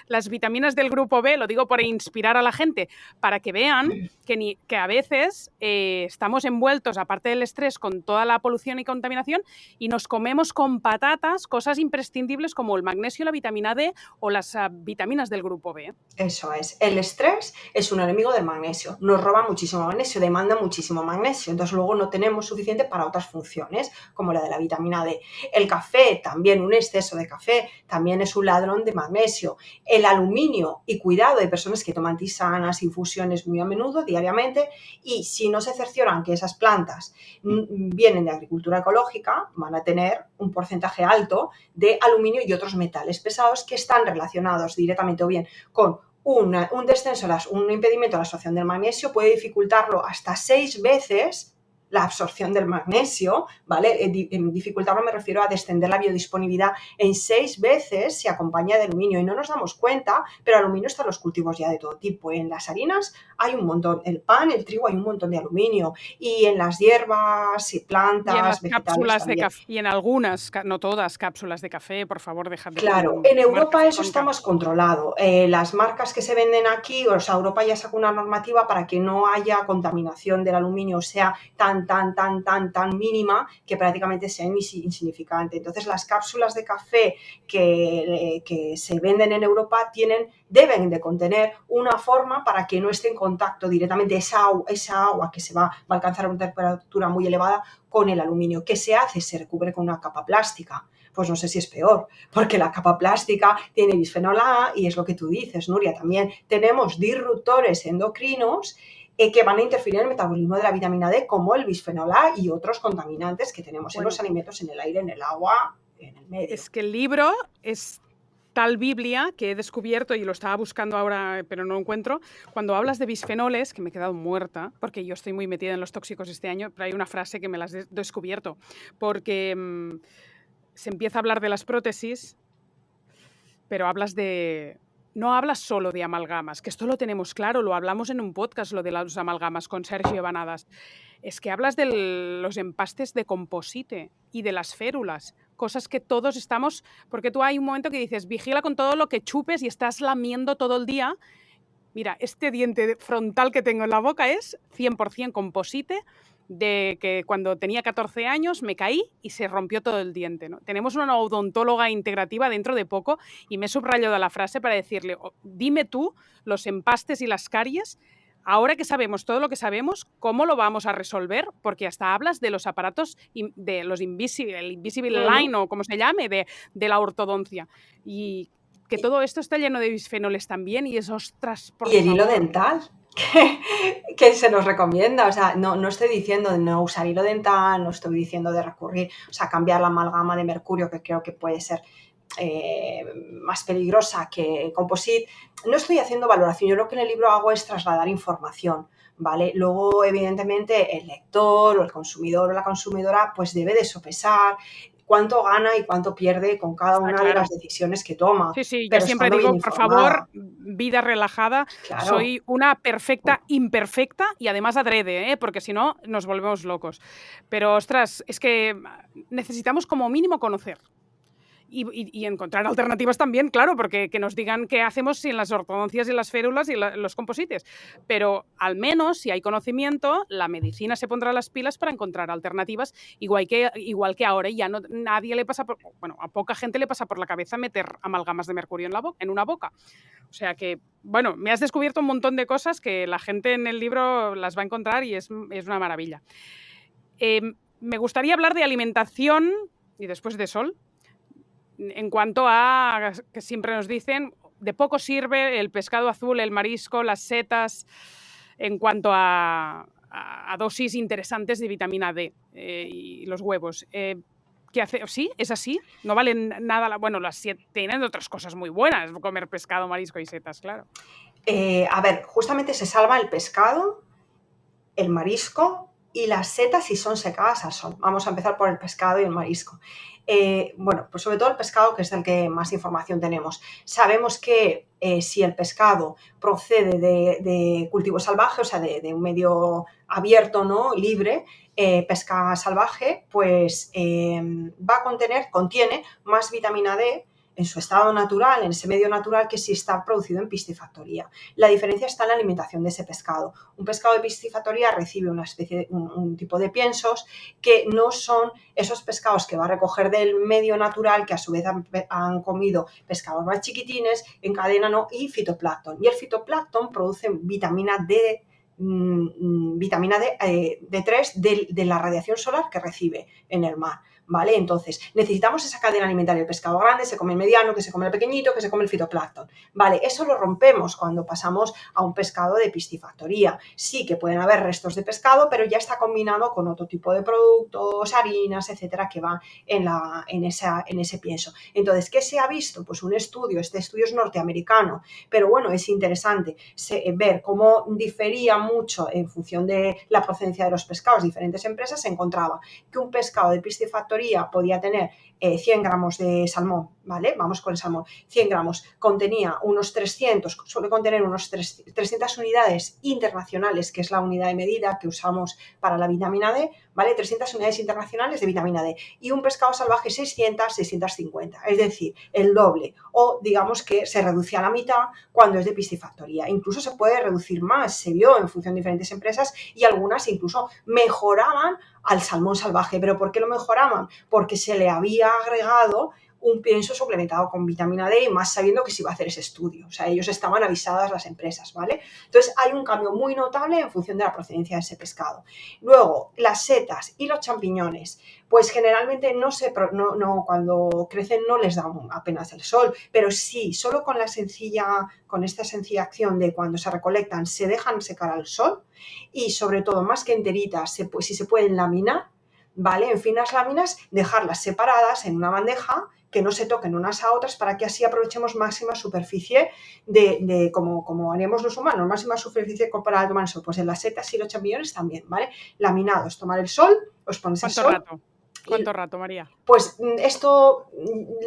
las vitaminas del grupo B, lo digo por inspirar a la gente, para que vean que a veces estamos envueltos, aparte del estrés, con toda la polución y contaminación y nos comemos con patatas cosas imprescindibles como el magnesio, la vitamina D o las vitaminas del grupo B. Eso es. El estrés es un enemigo del magnesio. Nos roba muchísimo magnesio, demanda muchísimo magnesio. Entonces luego no tenemos suficiente para otras funciones, como la de la vitamina D. El café, también un exceso de café, también es un ladrón de magnesio. El aluminio, y cuidado, hay personas que toman tisanas, infusiones muy a menudo, diariamente, y si no se cercioran que esas plantas vienen de agricultura ecológica, van a tener un porcentaje alto de aluminio y otros metales pesados que están relacionados directamente o bien con un descenso, un impedimento a la absorción del magnesio, puede dificultarlo hasta 6 veces la absorción del magnesio, ¿vale? Dificultarlo me refiero a descender la biodisponibilidad en 6 veces si acompaña de aluminio y no nos damos cuenta, pero aluminio está en los cultivos ya de todo tipo. En las harinas hay un montón, el pan, el trigo hay un montón de aluminio y en las hierbas y plantas, y en las vegetales cápsulas también. de café, y en algunas, no todas, cápsulas de café, por favor, dejad de poner Claro, en marcas Europa que eso son está más controlado. Las marcas que se venden aquí, o sea, Europa ya sacó una normativa para que no haya contaminación del aluminio, sea tan mínima que prácticamente sea insignificante. Entonces, las cápsulas de café que se venden en Europa deben de contener una forma para que no esté en contacto directamente esa agua que va a alcanzar una temperatura muy elevada con el aluminio. ¿Qué se hace? Se recubre con una capa plástica. Pues no sé si es peor, porque la capa plástica tiene bisfenol A y es lo que tú dices, Nuria, también tenemos disruptores endocrinos que van a interferir en el metabolismo de la vitamina D, como el bisfenol A y otros contaminantes que tenemos en los alimentos, en el aire, en el agua, en el medio. Es que el libro es tal Biblia que he descubierto, y lo estaba buscando ahora, pero no lo encuentro, cuando hablas de bisfenoles, que me he quedado muerta, porque yo estoy muy metida en los tóxicos este año, pero hay una frase que me la has descubierto, porque se empieza a hablar de las prótesis, pero no hablas solo de amalgamas, que esto lo tenemos claro, lo hablamos en un podcast, lo de las amalgamas con Sergio Banadas. Es que hablas de los empastes de composite y de las férulas, cosas que todos estamos, porque tú hay un momento que dices, vigila con todo lo que chupes y estás lamiendo todo el día. Mira, este diente frontal que tengo en la boca es 100% composite, de que cuando tenía 14 años me caí y se rompió todo el diente, ¿no? Tenemos una odontóloga integrativa dentro de poco y me he subrayado la frase para decirle, dime tú los empastes y las caries, ahora que sabemos todo lo que sabemos, ¿cómo lo vamos a resolver? Porque hasta hablas de los aparatos, de los el Invisible Line o como se llame, de la ortodoncia. Y que todo esto está lleno de bisfenoles también y es, ostras, por favor. Y el hilo dental, que se nos recomienda, o sea, no estoy diciendo de no usar hilo dental, no estoy diciendo de recurrir, o sea, cambiar la amalgama de mercurio, que creo que puede ser más peligrosa que composite. No estoy haciendo valoración, yo lo que en el libro hago es trasladar información, ¿vale? Luego, evidentemente, el lector o el consumidor o la consumidora pues debe de sopesar cuánto gana y cuánto pierde con cada una de las decisiones que toma. Sí, yo pero siempre estando digo, bien por informada. favor, vida relajada, Claro. Soy una perfecta imperfecta y además adrede, porque si no nos volvemos locos. Pero, ostras, es que necesitamos como mínimo conocer. Y encontrar alternativas también, claro, porque que nos digan qué hacemos sin las ortodoncias y las férulas y los composites. Pero al menos, si hay conocimiento, la medicina se pondrá las pilas para encontrar alternativas, igual que ahora ya nadie le pasa a poca gente le pasa por la cabeza meter amalgamas de mercurio en una boca. O sea que, bueno, me has descubierto un montón de cosas que la gente en el libro las va a encontrar y es una maravilla. Me gustaría hablar de alimentación y después de sol. En cuanto a que siempre nos dicen, de poco sirve el pescado azul, el marisco, las setas, en cuanto a a dosis interesantes de vitamina D y los huevos. ¿Qué hace? ¿Sí? ¿Es así? No valen nada. Bueno, tienen otras cosas muy buenas, comer pescado, marisco y setas, claro. A ver, justamente se salva el pescado, el marisco y las setas si son secadas al sol. Vamos a empezar por el pescado y el marisco. Bueno, pues sobre todo el pescado, que es del que más información tenemos. Sabemos que si el pescado procede de cultivo salvaje, o sea, de un medio abierto, ¿no? Libre, pesca salvaje, pues contiene más vitamina D en su estado natural, en ese medio natural, que si está producido en piscifactoría. La diferencia está en la alimentación de ese pescado. Un pescado de piscifactoría recibe un tipo de piensos que no son esos pescados que va a recoger del medio natural, que a su vez han comido pescados más chiquitines, en cadena, ¿no? Y fitoplancton. Y el fitoplancton produce vitamina D, vitamina D3 de la radiación solar que recibe en el mar, ¿vale? Entonces, necesitamos esa cadena alimentaria. El pescado grande se come el mediano, que se come el pequeñito, que se come el fitoplancton, ¿vale? Eso lo rompemos cuando pasamos a un pescado de piscifactoría. Sí que pueden haber restos de pescado, pero ya está combinado con otro tipo de productos, harinas, etcétera, que van en ese pienso. Entonces, ¿qué se ha visto? Pues un estudio, este estudio es norteamericano, pero bueno, es interesante ver cómo difería mucho en función de la procedencia de los pescados. Diferentes empresas se encontraba que un pescado de piscifactoría podía tener 100 gramos de salmón, ¿vale? Vamos con el salmón. 100 gramos contenía unos 300, suele contener unos 300 unidades internacionales, que es la unidad de medida que usamos para la vitamina D, ¿vale? 300 unidades internacionales de vitamina D. Y un pescado salvaje 600, 650, es decir, el doble. O digamos que se reducía a la mitad cuando es de piscifactoría. Incluso se puede reducir más, se vio en función de diferentes empresas, y algunas incluso mejoraban al salmón salvaje. ¿Pero por qué lo mejoraban? Porque se le había agregado un pienso suplementado con vitamina D, y más sabiendo que se iba a hacer ese estudio. O sea, ellos estaban avisadas, las empresas, ¿vale? Entonces, hay un cambio muy notable en función de la procedencia de ese pescado. Luego, las setas y los champiñones, pues generalmente cuando crecen no les da apenas el sol, pero sí, solo con esta sencilla acción de cuando se recolectan, se dejan secar al sol, y sobre todo, más que enteritas, si se pueden laminar, ¿vale? En finas láminas, dejarlas separadas en una bandeja, que no se toquen unas a otras, para que así aprovechemos máxima superficie como haríamos los humanos, máxima superficie para tomar el sol. Pues en las setas y los champiñones también, ¿vale? Laminados, tomar el sol, os ponéis al sol. ¿Cuánto rato, María? Pues esto,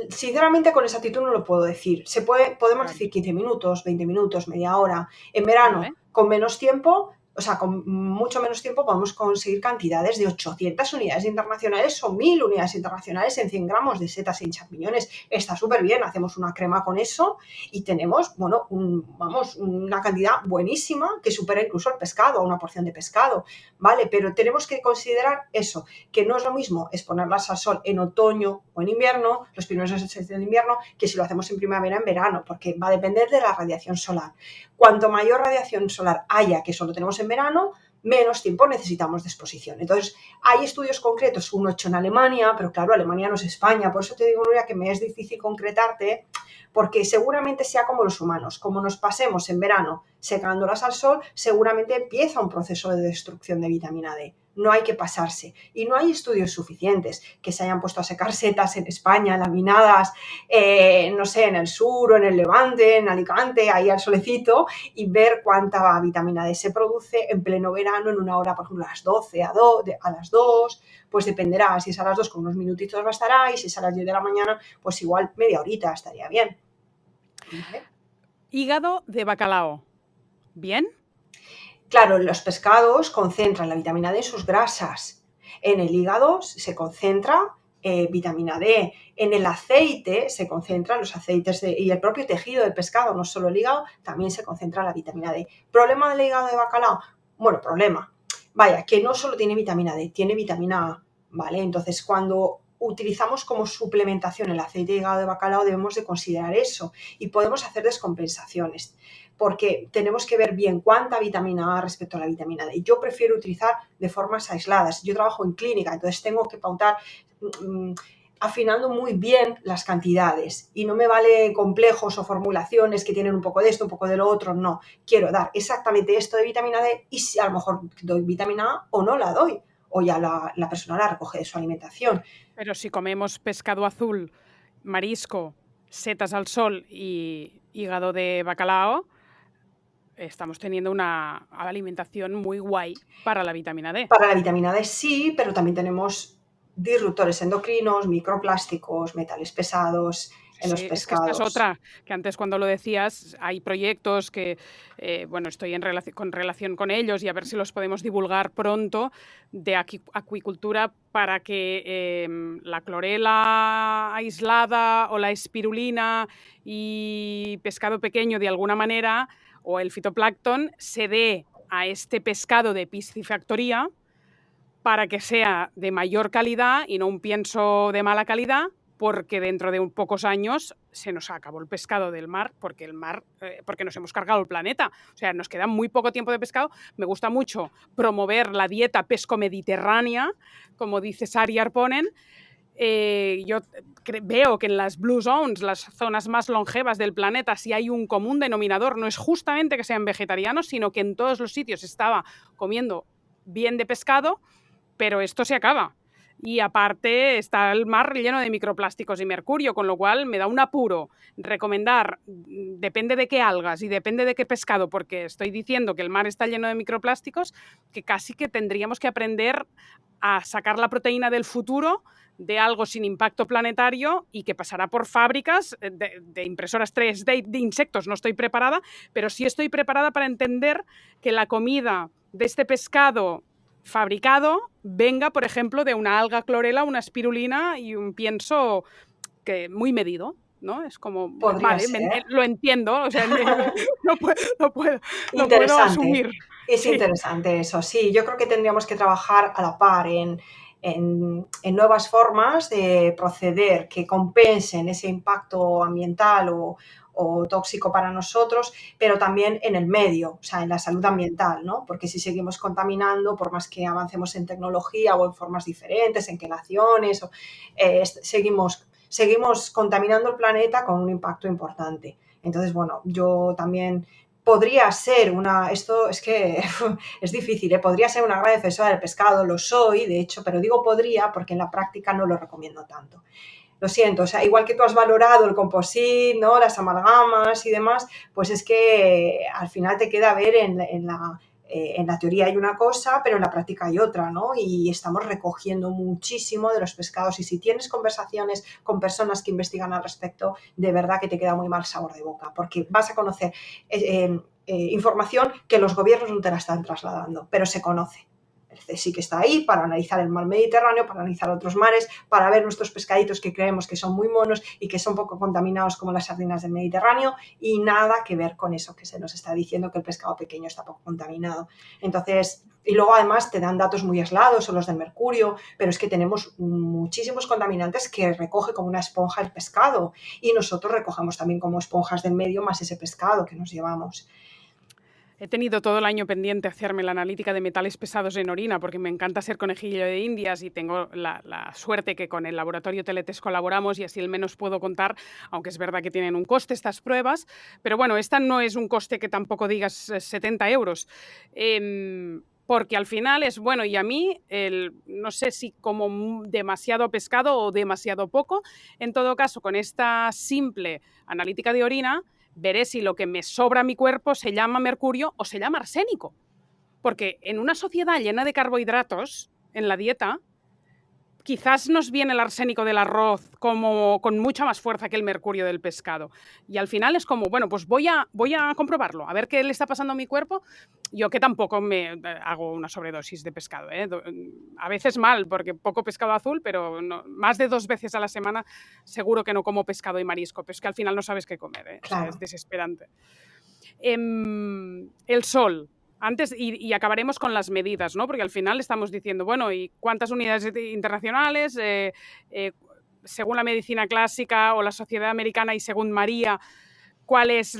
sinceramente, con exactitud no lo puedo decir. Podemos decir 15 minutos, 20 minutos, media hora. En verano, Vale. con menos tiempo, o sea, con mucho menos tiempo, podemos conseguir cantidades de 800 unidades internacionales o 1000 unidades internacionales en 100 gramos de setas y champiñones. Está súper bien, hacemos una crema con eso y tenemos, bueno, una cantidad buenísima que supera incluso el pescado, una porción de pescado, ¿vale? Pero tenemos que considerar eso, que no es lo mismo exponerlas al sol en otoño o en invierno, los primeros meses de invierno, que si lo hacemos en primavera, en verano, porque va a depender de la radiación solar. Cuanto mayor radiación solar haya, que solo tenemos en verano, menos tiempo necesitamos de exposición. Entonces, hay estudios concretos, uno hecho en Alemania, pero claro, Alemania no es España, por eso te digo, Nuria, que me es difícil concretarte, porque seguramente sea como los humanos, como nos pasemos en verano secándolas al sol, seguramente empieza un proceso de destrucción de vitamina D. No hay que pasarse. Y no hay estudios suficientes que se hayan puesto a secar setas en España, laminadas, no sé, en el sur o en el Levante, en Alicante, ahí al solecito, y ver cuánta vitamina D se produce en pleno verano, en una hora, por ejemplo, a las 12, a las 2, pues dependerá. Si es a las 2, con unos minutitos bastará, y si es a las 10 de la mañana, pues igual media horita estaría bien. ¿Vale? Hígado de bacalao. ¿Bien? Claro, los pescados concentran la vitamina D en sus grasas. En el hígado se concentra vitamina D. En el aceite se concentran los aceites y el propio tejido del pescado, no solo el hígado, también se concentra la vitamina D. ¿Problema del hígado de bacalao? Bueno, problema. Vaya, que no solo tiene vitamina D, tiene vitamina A, ¿vale? Entonces, cuando utilizamos como suplementación el aceite de hígado de bacalao, debemos de considerar eso, y podemos hacer descompensaciones, porque tenemos que ver bien cuánta vitamina A respecto a la vitamina D. Yo prefiero utilizar de formas aisladas. Yo trabajo en clínica, entonces tengo que pautar afinando muy bien las cantidades y no me vale complejos o formulaciones que tienen un poco de esto, un poco de lo otro, no. Quiero dar exactamente esto de vitamina D y si a lo mejor doy vitamina A o no la doy, o ya la persona la recoge de su alimentación. Pero si comemos pescado azul, marisco, setas al sol y hígado de bacalao, estamos teniendo una alimentación muy guay para la vitamina D. Para la vitamina D sí, pero también tenemos disruptores endocrinos, microplásticos, metales pesados en los Sí, es que esta es pescados. otra, que antes cuando lo decías, hay proyectos que, bueno, estoy en relación con ellos y a ver si los podemos divulgar pronto, de acuicultura para que la clorela aislada o la espirulina y pescado pequeño de alguna manera, o el fitoplancton, se dé a este pescado de piscifactoría para que sea de mayor calidad y no un pienso de mala calidad, porque dentro de pocos años se nos acabó el pescado del mar, porque porque nos hemos cargado el planeta. O sea, nos queda muy poco tiempo de pescado. Me gusta mucho promover la dieta pesco-mediterránea, como dice Sari Arponen. Yo veo que en las Blue Zones, las zonas más longevas del planeta, si hay un común denominador, no es justamente que sean vegetarianos, sino que en todos los sitios estaba comiendo bien de pescado, pero esto se acaba. Y aparte está el mar lleno de microplásticos y mercurio, con lo cual me da un apuro recomendar, depende de qué algas y depende de qué pescado, porque estoy diciendo que el mar está lleno de microplásticos, que casi que tendríamos que aprender a sacar la proteína del futuro de algo sin impacto planetario y que pasará por fábricas de impresoras 3D de insectos. No estoy preparada, pero sí estoy preparada para entender que la comida de este pescado fabricado venga, por ejemplo, de una alga clorela, una espirulina y un pienso que muy medido, ¿no? Es como, Podría vale, ser. lo entiendo, o sea, lo puedo Interesante. asumir. Es Sí. interesante eso, sí. Yo creo que tendríamos que trabajar a la par en nuevas formas de proceder que compensen ese impacto ambiental o tóxico para nosotros, pero también en el medio, o sea, en la salud ambiental, ¿no? Porque si seguimos contaminando, por más que avancemos en tecnología o en formas diferentes, en quelaciones, seguimos contaminando el planeta con un impacto importante. Entonces, bueno, yo también podría ser esto es que es difícil, ¿eh? Podría ser una gran defensora del pescado, lo soy, de hecho, pero digo podría porque en la práctica no lo recomiendo tanto. Lo siento, o sea, igual que tú has valorado el composite, ¿no? Las amalgamas y demás, pues es que al final te queda ver en la teoría hay una cosa, pero en la práctica hay otra, ¿no? Y estamos recogiendo muchísimo de los pescados y si tienes conversaciones con personas que investigan al respecto, de verdad que te queda muy mal sabor de boca, porque vas a conocer información que los gobiernos no te la están trasladando, pero se conoce. Sí que está ahí para analizar el mar Mediterráneo, para analizar otros mares, para ver nuestros pescaditos que creemos que son muy monos y que son poco contaminados como las sardinas del Mediterráneo y nada que ver con eso que se nos está diciendo que el pescado pequeño está poco contaminado. Entonces, y luego además te dan datos muy aislados, o los del mercurio, pero es que tenemos muchísimos contaminantes que recoge como una esponja el pescado y nosotros recogemos también como esponjas del medio más ese pescado que nos llevamos. He tenido todo el año pendiente hacerme la analítica de metales pesados en orina porque me encanta ser conejillo de indias y tengo la suerte que con el laboratorio Teletes colaboramos y así al menos puedo contar, aunque es verdad que tienen un coste estas pruebas, pero bueno, esta no es un coste que tampoco digas 70 euros. Porque al final es bueno y a mí no sé si como demasiado pescado o demasiado poco, en todo caso con esta simple analítica de orina veré si lo que me sobra a mi cuerpo se llama mercurio o se llama arsénico. Porque en una sociedad llena de carbohidratos en la dieta, quizás nos viene el arsénico del arroz como con mucha más fuerza que el mercurio del pescado. Y al final es como, bueno, pues voy a comprobarlo, a ver qué le está pasando a mi cuerpo. Yo que tampoco me hago una sobredosis de pescado, ¿eh? A veces mal, porque poco pescado azul, pero no, más de 2 veces a la semana seguro que no como pescado y marisco, pero es que al final no sabes qué comer, ¿eh? O sea, es Claro. desesperante. El sol. Antes, y acabaremos con las medidas, ¿no? Porque al final estamos diciendo, bueno, ¿y cuántas unidades internacionales? Según la medicina clásica o la sociedad americana y según María, ¿cuál es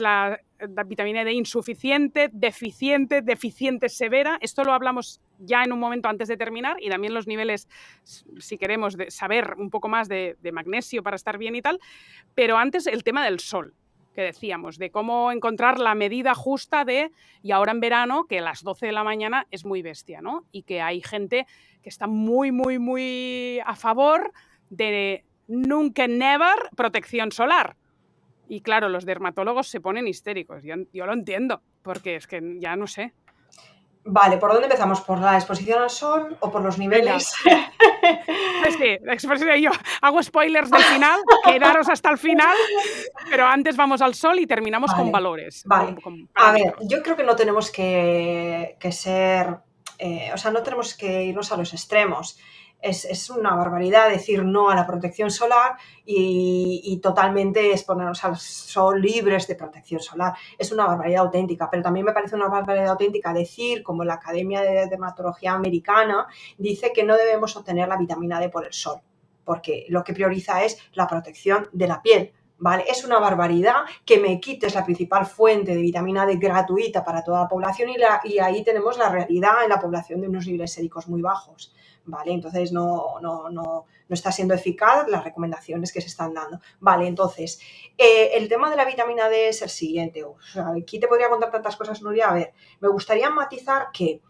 vitamina D insuficiente, deficiente severa. Esto lo hablamos ya en un momento antes de terminar, y también los niveles, si queremos saber un poco más de magnesio para estar bien y tal. Pero antes el tema del sol, que decíamos, de cómo encontrar la medida justa y ahora en verano, que a las 12 de la mañana es muy bestia, ¿no? Y que hay gente que está muy, muy, muy a favor de nunca never protección solar. Y claro, los dermatólogos se ponen histéricos. Yo lo entiendo, porque es que ya no sé. Vale, ¿por dónde empezamos? ¿Por la exposición al sol o por los niveles? Venga. Sí, yo hago spoilers del final, quedaros hasta el final, pero antes vamos al sol y terminamos con valores, Vale. con A ver, parámetros. yo creo que no tenemos que ser, o sea, no tenemos que irnos a los extremos. Es una barbaridad decir no a la protección solar y totalmente exponernos al sol libres de protección solar. Es una barbaridad auténtica, pero también me parece una barbaridad auténtica decir, como la Academia de Dermatología Americana dice, que no debemos obtener la vitamina D por el sol, porque lo que prioriza es la protección de la piel. ¿Vale? Es una barbaridad que me quites la principal fuente de vitamina D gratuita para toda la población y ahí tenemos la realidad en la población de unos niveles séricos muy bajos, ¿vale? Entonces no está siendo eficaz las recomendaciones que se están dando. Vale, entonces, el tema de la vitamina D es el siguiente. O sea, aquí te podría contar tantas cosas, Nuria. A ver, me gustaría matizar que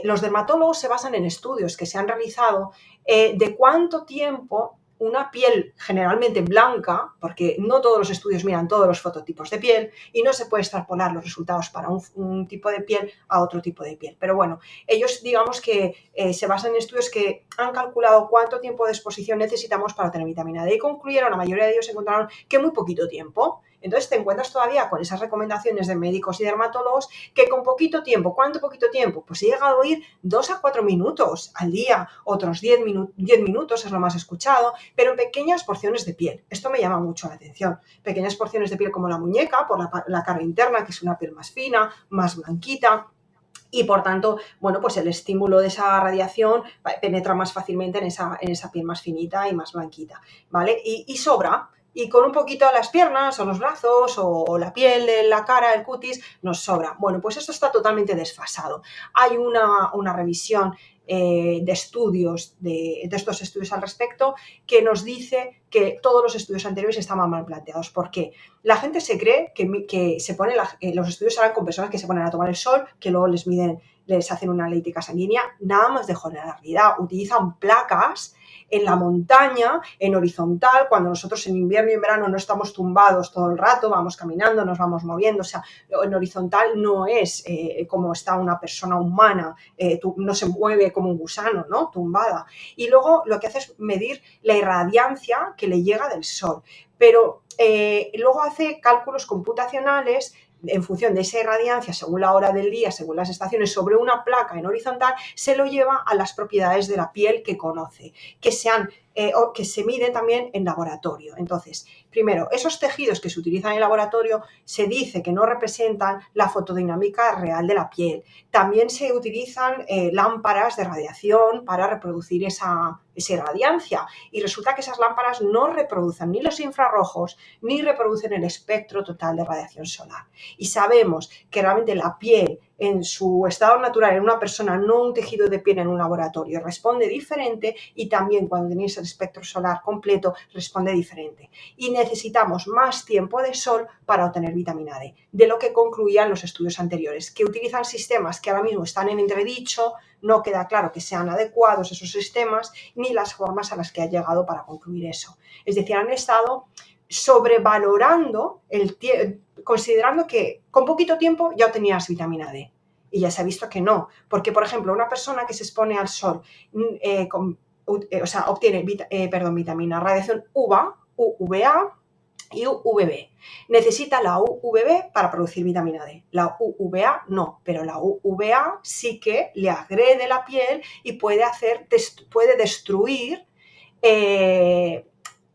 los dermatólogos se basan en estudios que se han realizado de cuánto tiempo una piel generalmente blanca, porque no todos los estudios miran todos los fototipos de piel y no se puede extrapolar los resultados para un tipo de piel a otro tipo de piel. Pero bueno, ellos digamos que se basan en estudios que han calculado cuánto tiempo de exposición necesitamos para tener vitamina D y concluyeron, la mayoría de ellos encontraron que muy poquito tiempo. Entonces te encuentras todavía con esas recomendaciones de médicos y dermatólogos que con poquito tiempo, ¿cuánto poquito tiempo? Pues he llegado a oír 2 a 4 minutos al día, otros 10 minutos es lo más escuchado, pero en pequeñas porciones de piel. Esto me llama mucho la atención. Pequeñas porciones de piel como la muñeca, por la cara interna, que es una piel más fina, más blanquita. Y por tanto, bueno, pues el estímulo de esa radiación penetra más fácilmente en esa piel más finita y más blanquita, ¿vale? Y sobra. Y con un poquito a las piernas o los brazos o la piel de la cara, el cutis, nos sobra. Bueno, pues esto está totalmente desfasado. Hay una revisión de estudios, de estos estudios al respecto, que nos dice que todos los estudios anteriores estaban mal planteados. ¿Por qué? La gente se cree que se pone los estudios se harán con personas que se ponen a tomar el sol, que luego les hacen una analítica sanguínea. Nada más lejos de la realidad. Utilizan placas en la montaña, en horizontal, cuando nosotros en invierno y en verano no estamos tumbados todo el rato, vamos caminando, nos vamos moviendo. O sea, en horizontal no es como está una persona humana, no se mueve como un gusano, ¿no? Tumbada. Y luego lo que hace es medir la irradiancia que le llega del sol. Pero luego hace cálculos computacionales en función de esa irradiancia, según la hora del día, según las estaciones, sobre una placa en horizontal, se lo lleva a las propiedades de la piel que conoce, que se miden también en laboratorio. Entonces, primero, esos tejidos que se utilizan en laboratorio se dice que no representan la fotodinámica real de la piel. También se utilizan lámparas de radiación para reproducir esa irradiancia y resulta que esas lámparas no reproducen ni los infrarrojos ni reproducen el espectro total de radiación solar. Y sabemos que realmente la piel en su estado natural en una persona, no un tejido de piel en un laboratorio, responde diferente y también cuando tenéis el espectro solar completo responde diferente. Y necesitamos más tiempo de sol para obtener vitamina D, de lo que concluían los estudios anteriores, que utilizan sistemas que ahora mismo están en entredicho, no queda claro que sean adecuados esos sistemas ni las formas a las que ha llegado para concluir eso. Es decir, han estado sobrevalorando considerando que con poquito tiempo ya obtenías vitamina D. Y ya se ha visto que no, porque por ejemplo una persona que se expone al sol obtiene radiación UVA y UVB. Necesita la UVB para producir vitamina D. La UVA no, pero la UVA sí que le agrede la piel y puede destruir,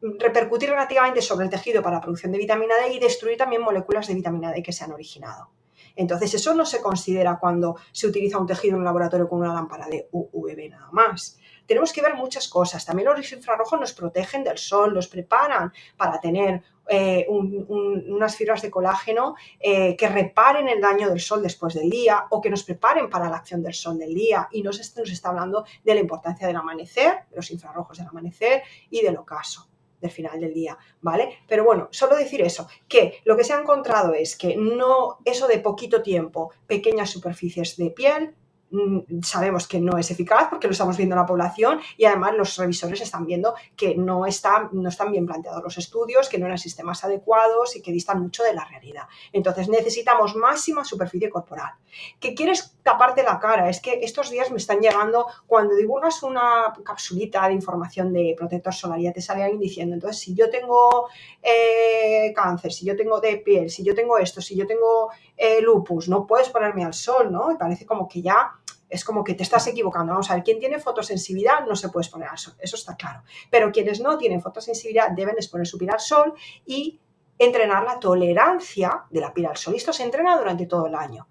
repercutir negativamente sobre el tejido para la producción de vitamina D y destruir también moléculas de vitamina D que se han originado. Entonces, eso no se considera cuando se utiliza un tejido en un laboratorio con una lámpara de UVB nada más. tenemos que ver muchas cosas. También los infrarrojos nos protegen del sol, nos preparan para tener unas fibras de colágeno que reparen el daño del sol después del día o que nos preparen para la acción del sol del día, y nos está hablando de la importancia del amanecer, de los infrarrojos del amanecer y del ocaso del final del día, ¿vale? Pero bueno, solo decir eso, que lo que se ha encontrado es que no, eso de poquito tiempo, pequeñas superficies de piel, sabemos que no es eficaz porque lo estamos viendo en la población, y además los revisores están viendo que no están bien planteados los estudios, que no eran sistemas adecuados y que distan mucho de la realidad. Entonces necesitamos máxima superficie corporal. ¿Qué quieres taparte la cara? Es que estos días me están llegando, cuando divulgas una capsulita de información de protector solar, ya te sale alguien diciendo, entonces si yo tengo cáncer, si yo tengo de piel, si yo tengo esto, si yo tengo lupus, no puedes ponerme al sol, ¿no? Y parece como que ya es como que te estás equivocando. Vamos a ver, quien tiene fotosensibilidad no se puede exponer al sol, eso está claro. Pero quienes no tienen fotosensibilidad deben exponer su piel al sol y entrenar la tolerancia de la piel al sol. Y esto se entrena durante todo el año.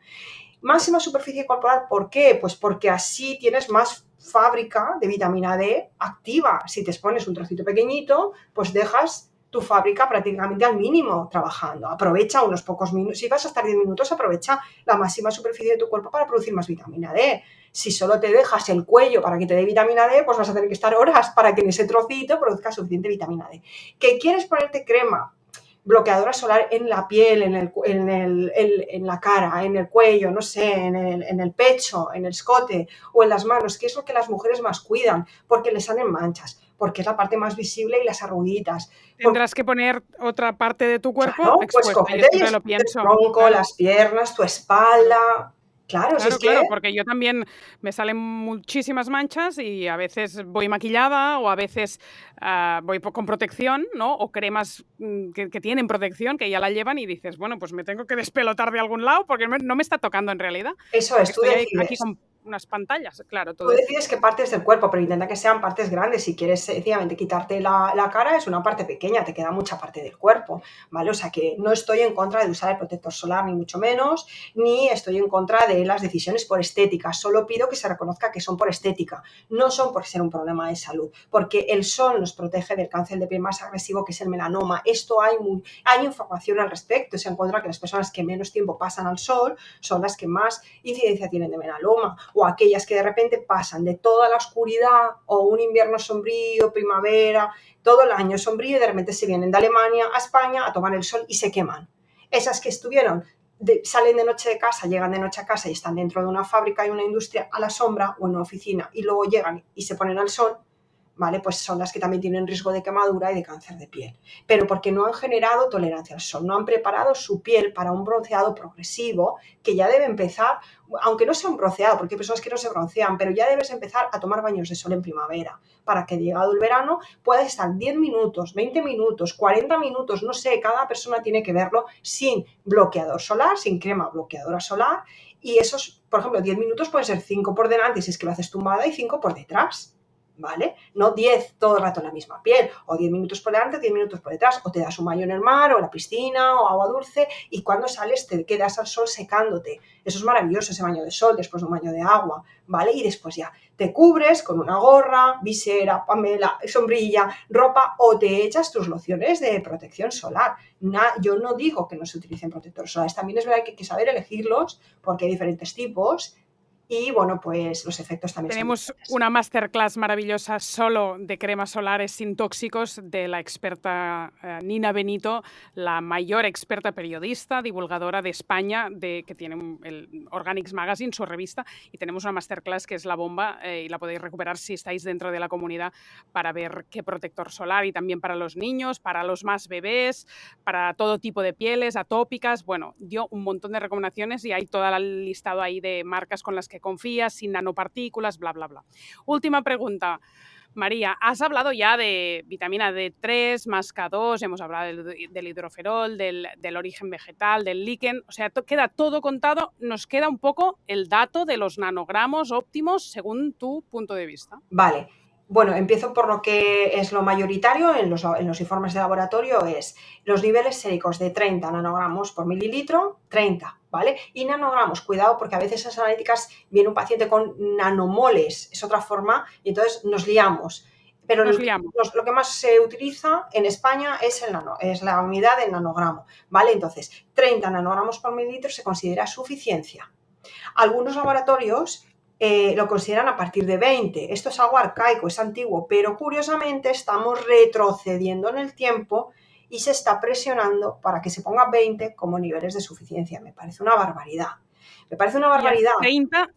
Máxima superficie corporal, ¿por qué? Pues porque así tienes más fábrica de vitamina D activa. Si te expones un trocito pequeñito, pues dejas tu fábrica prácticamente al mínimo trabajando. Aprovecha unos pocos minutos. Si vas a estar 10 minutos, aprovecha la máxima superficie de tu cuerpo para producir más vitamina D. Si solo te dejas el cuello para que te dé vitamina D, pues vas a tener que estar horas para que en ese trocito produzca suficiente vitamina D. ¿Que quieres ponerte crema? Bloqueadora solar en la piel, en la cara, en el cuello, no sé, en el pecho, en el escote o en las manos, que es lo que las mujeres más cuidan, porque les salen manchas, porque es la parte más visible, y las arruguitas. Tendrás que poner otra parte de tu cuerpo Claro, pues expuesta. Yo cógete y siempre lo el pienso. tronco, Claro. las piernas, tu espalda. Claro, si es que... Claro, porque yo también me salen muchísimas manchas y a veces voy maquillada o a veces voy con protección, ¿no? O cremas que tienen protección, que ya la llevan, y dices, bueno, pues me tengo que despelotar de algún lado porque no me está tocando en realidad. Eso es, tú Estoy aquí decides. con unas pantallas, claro, Tú todo eso. decides qué partes del cuerpo, pero intenta que sean partes grandes. Si quieres sencillamente quitarte la cara, es una parte pequeña, te queda mucha parte del cuerpo, ¿vale? O sea que no estoy en contra de usar el protector solar, ni mucho menos, ni estoy en contra de las decisiones por estética. Solo pido que se reconozca que son por estética, no son por ser un problema de salud, porque el sol nos protege del cáncer de piel más agresivo, que es el melanoma. Esto hay información al respecto. Se encuentra que las personas que menos tiempo pasan al sol son las que más incidencia tienen de melanoma, o aquellas que de repente pasan de toda la oscuridad o un invierno sombrío, primavera, todo el año sombrío, y de repente se vienen de Alemania a España a tomar el sol y se queman. Esas que estuvieron, salen de noche de casa, llegan de noche a casa y están dentro de una fábrica y una industria a la sombra o en una oficina, y luego llegan y se ponen al sol, ¿vale? Pues son las que también tienen riesgo de quemadura y de cáncer de piel. Pero porque no han generado tolerancia al sol, no han preparado su piel para un bronceado progresivo, que ya debe empezar, aunque no sea un bronceado, porque hay personas que no se broncean, pero ya debes empezar a tomar baños de sol en primavera, para que llegado el verano puedas estar 10 minutos, 20 minutos, 40 minutos, no sé, cada persona tiene que verlo, sin bloqueador solar, sin crema bloqueadora solar, y esos, por ejemplo, 10 minutos pueden ser 5 por delante si es que lo haces tumbada y 5 por detrás, ¿vale? No 10 todo el rato en la misma piel, o 10 minutos por delante, 10 minutos por detrás, o te das un baño en el mar, o en la piscina, o agua dulce, y cuando sales te quedas al sol secándote. Eso es maravilloso, ese baño de sol después de un baño de agua, ¿vale? Y después ya te cubres con una gorra, visera, pamela, sombrilla, ropa, o te echas tus lociones de protección solar. Yo no digo que no se utilicen protectores solares, también es verdad que hay que saber elegirlos, porque hay diferentes tipos, y bueno, pues los efectos también son Tenemos diferentes. una masterclass maravillosa solo de cremas solares sin tóxicos de la experta Nina Benito, la mayor experta periodista, divulgadora de España, que tiene el Organics Magazine, su revista, y tenemos una masterclass que es la bomba, y la podéis recuperar si estáis dentro de la comunidad, para ver qué protector solar, y también para los niños, para los más bebés, para todo tipo de pieles, atópicas. Bueno, dio un montón de recomendaciones y hay todo el listado ahí de marcas con las que confías, sin nanopartículas, bla, bla, bla. Última pregunta. María, has hablado ya de vitamina D3, más K2, hemos hablado del hidroferol, del origen vegetal, del líquen, o sea, queda todo contado, nos queda un poco el dato de los nanogramos óptimos según tu punto de vista. Vale, Bueno, empiezo por lo que es lo mayoritario en los informes de laboratorio, es los niveles séricos de 30 nanogramos por mililitro, 30, ¿vale? Y nanogramos, cuidado, porque a veces esas analíticas viene un paciente con nanomoles, es otra forma, y entonces nos liamos. Pero Nos liamos. lo que más se utiliza en España es la unidad de nanogramo, ¿vale? Entonces, 30 nanogramos por mililitro se considera suficiencia. Algunos laboratorios lo consideran a partir de 20. Esto es algo arcaico, es antiguo, pero curiosamente estamos retrocediendo en el tiempo y se está presionando para que se ponga 20 como niveles de suficiencia. Me parece una barbaridad. Me parece una ¿Y a barbaridad.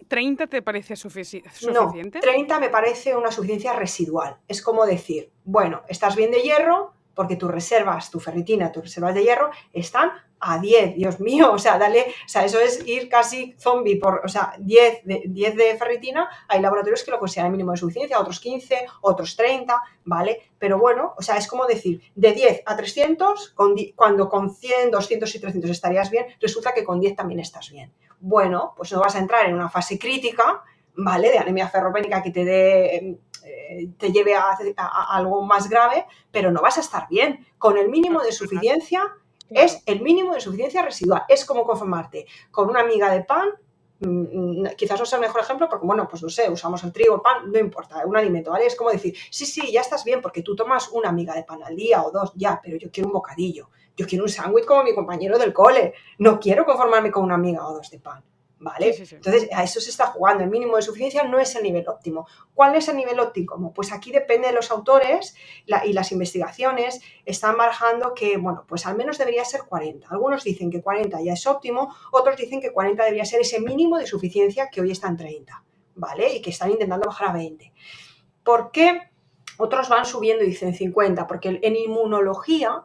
30 te parece No, suficiente? 30 me parece una suficiencia residual. Es como decir, bueno, estás bien de hierro porque tus reservas, tu ferritina, tus reservas de hierro están a 10. Dios mío, o sea, dale, o sea, eso es ir casi zombie o sea, 10 de ferritina. Hay laboratorios que lo consideran mínimo de suficiencia, otros 15, otros 30, ¿vale? Pero bueno, o sea, es como decir, de 10 a 300, cuando con 100, 200 y 300 estarías bien, resulta que con 10 también estás bien. Bueno, pues no vas a entrar en una fase crítica, ¿vale? De anemia ferropénica que te lleve a algo más grave, pero no vas a estar bien. Con el mínimo de suficiencia, Claro. es el mínimo de suficiencia residual. Es como conformarte con una miga de pan. Quizás no sea el mejor ejemplo porque, bueno, pues no sé, usamos el trigo, el pan, no importa, es un alimento, ¿vale? Es como decir, sí, ya estás bien porque tú tomas una miga de pan al día o dos, ya, pero yo quiero un bocadillo, yo quiero un sándwich como mi compañero del cole, no quiero conformarme con una miga o dos de pan. ¿Vale? Sí. Entonces, a eso se está jugando. El mínimo de suficiencia no es el nivel óptimo. ¿Cuál es el nivel óptimo? Pues aquí depende de los autores y las investigaciones están barajando que, bueno, pues al menos debería ser 40. Algunos dicen que 40 ya es óptimo, otros dicen que 40 debería ser ese mínimo de suficiencia que hoy está en 30, ¿vale? Y que están intentando bajar a 20. ¿Por qué? Otros van subiendo y dicen 50, porque en inmunología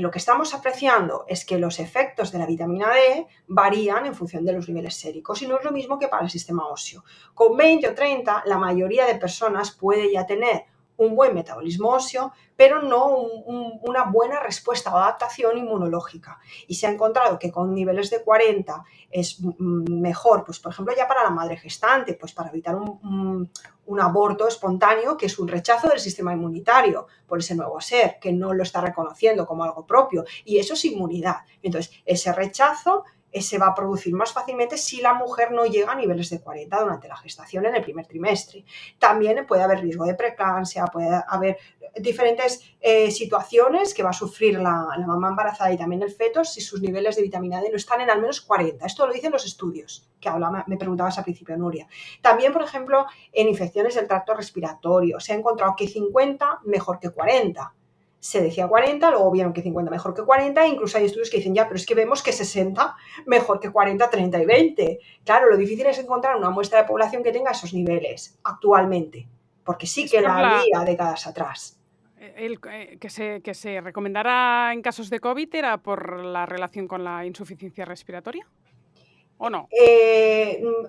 lo que estamos apreciando es que los efectos de la vitamina D varían en función de los niveles séricos y no es lo mismo que para el sistema óseo. Con 20 o 30, la mayoría de personas puede ya tener un buen metabolismo óseo, pero no una buena respuesta o adaptación inmunológica. Y se ha encontrado que con niveles de 40 es mejor, pues por ejemplo ya para la madre gestante, pues para evitar un aborto espontáneo, que es un rechazo del sistema inmunitario por ese nuevo ser, que no lo está reconociendo como algo propio. Y eso es inmunidad. Entonces, ese rechazo se va a producir más fácilmente si la mujer no llega a niveles de 40 durante la gestación en el primer trimestre. También puede haber riesgo de preeclampsia, puede haber diferentes situaciones que va a sufrir la mamá embarazada y también el feto si sus niveles de vitamina D no están en al menos 40. Esto lo dicen los estudios que me preguntabas al principio, Nuria. También, por ejemplo, en infecciones del tracto respiratorio se ha encontrado que 50 mejor que 40. Se decía 40, luego vieron que 50 mejor que 40, e incluso hay estudios que dicen ya, pero es que vemos que 60 mejor que 40, 30 y 20. Claro, lo difícil es encontrar una muestra de población que tenga esos niveles actualmente, porque sí Es que por la había décadas atrás. que se recomendara en casos de COVID era por la relación con la insuficiencia respiratoria, ¿o no?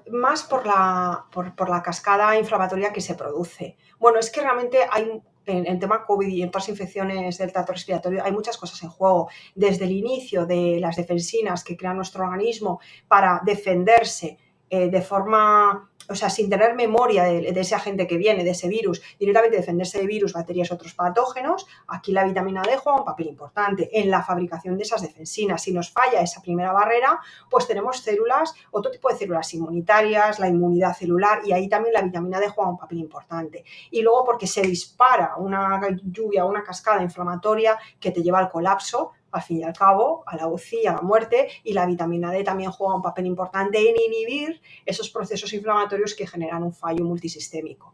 Más por la cascada inflamatoria que se produce. Bueno, es que realmente hay en tema COVID y en otras infecciones del tracto respiratorio hay muchas cosas en juego. Desde el inicio de las defensinas que crea nuestro organismo para defenderse de forma, o sea, sin tener memoria de ese agente que viene, de ese virus, directamente defenderse de virus, bacterias, otros patógenos. Aquí la vitamina D juega un papel importante en la fabricación de esas defensinas. Si nos falla esa primera barrera, pues tenemos células, otro tipo de células inmunitarias, la inmunidad celular, y ahí también la vitamina D juega un papel importante. Y luego porque se dispara una lluvia, una cascada inflamatoria que te lleva al colapso, al fin y al cabo, a la UCI, a la muerte, y la vitamina D también juega un papel importante en inhibir esos procesos inflamatorios que generan un fallo multisistémico,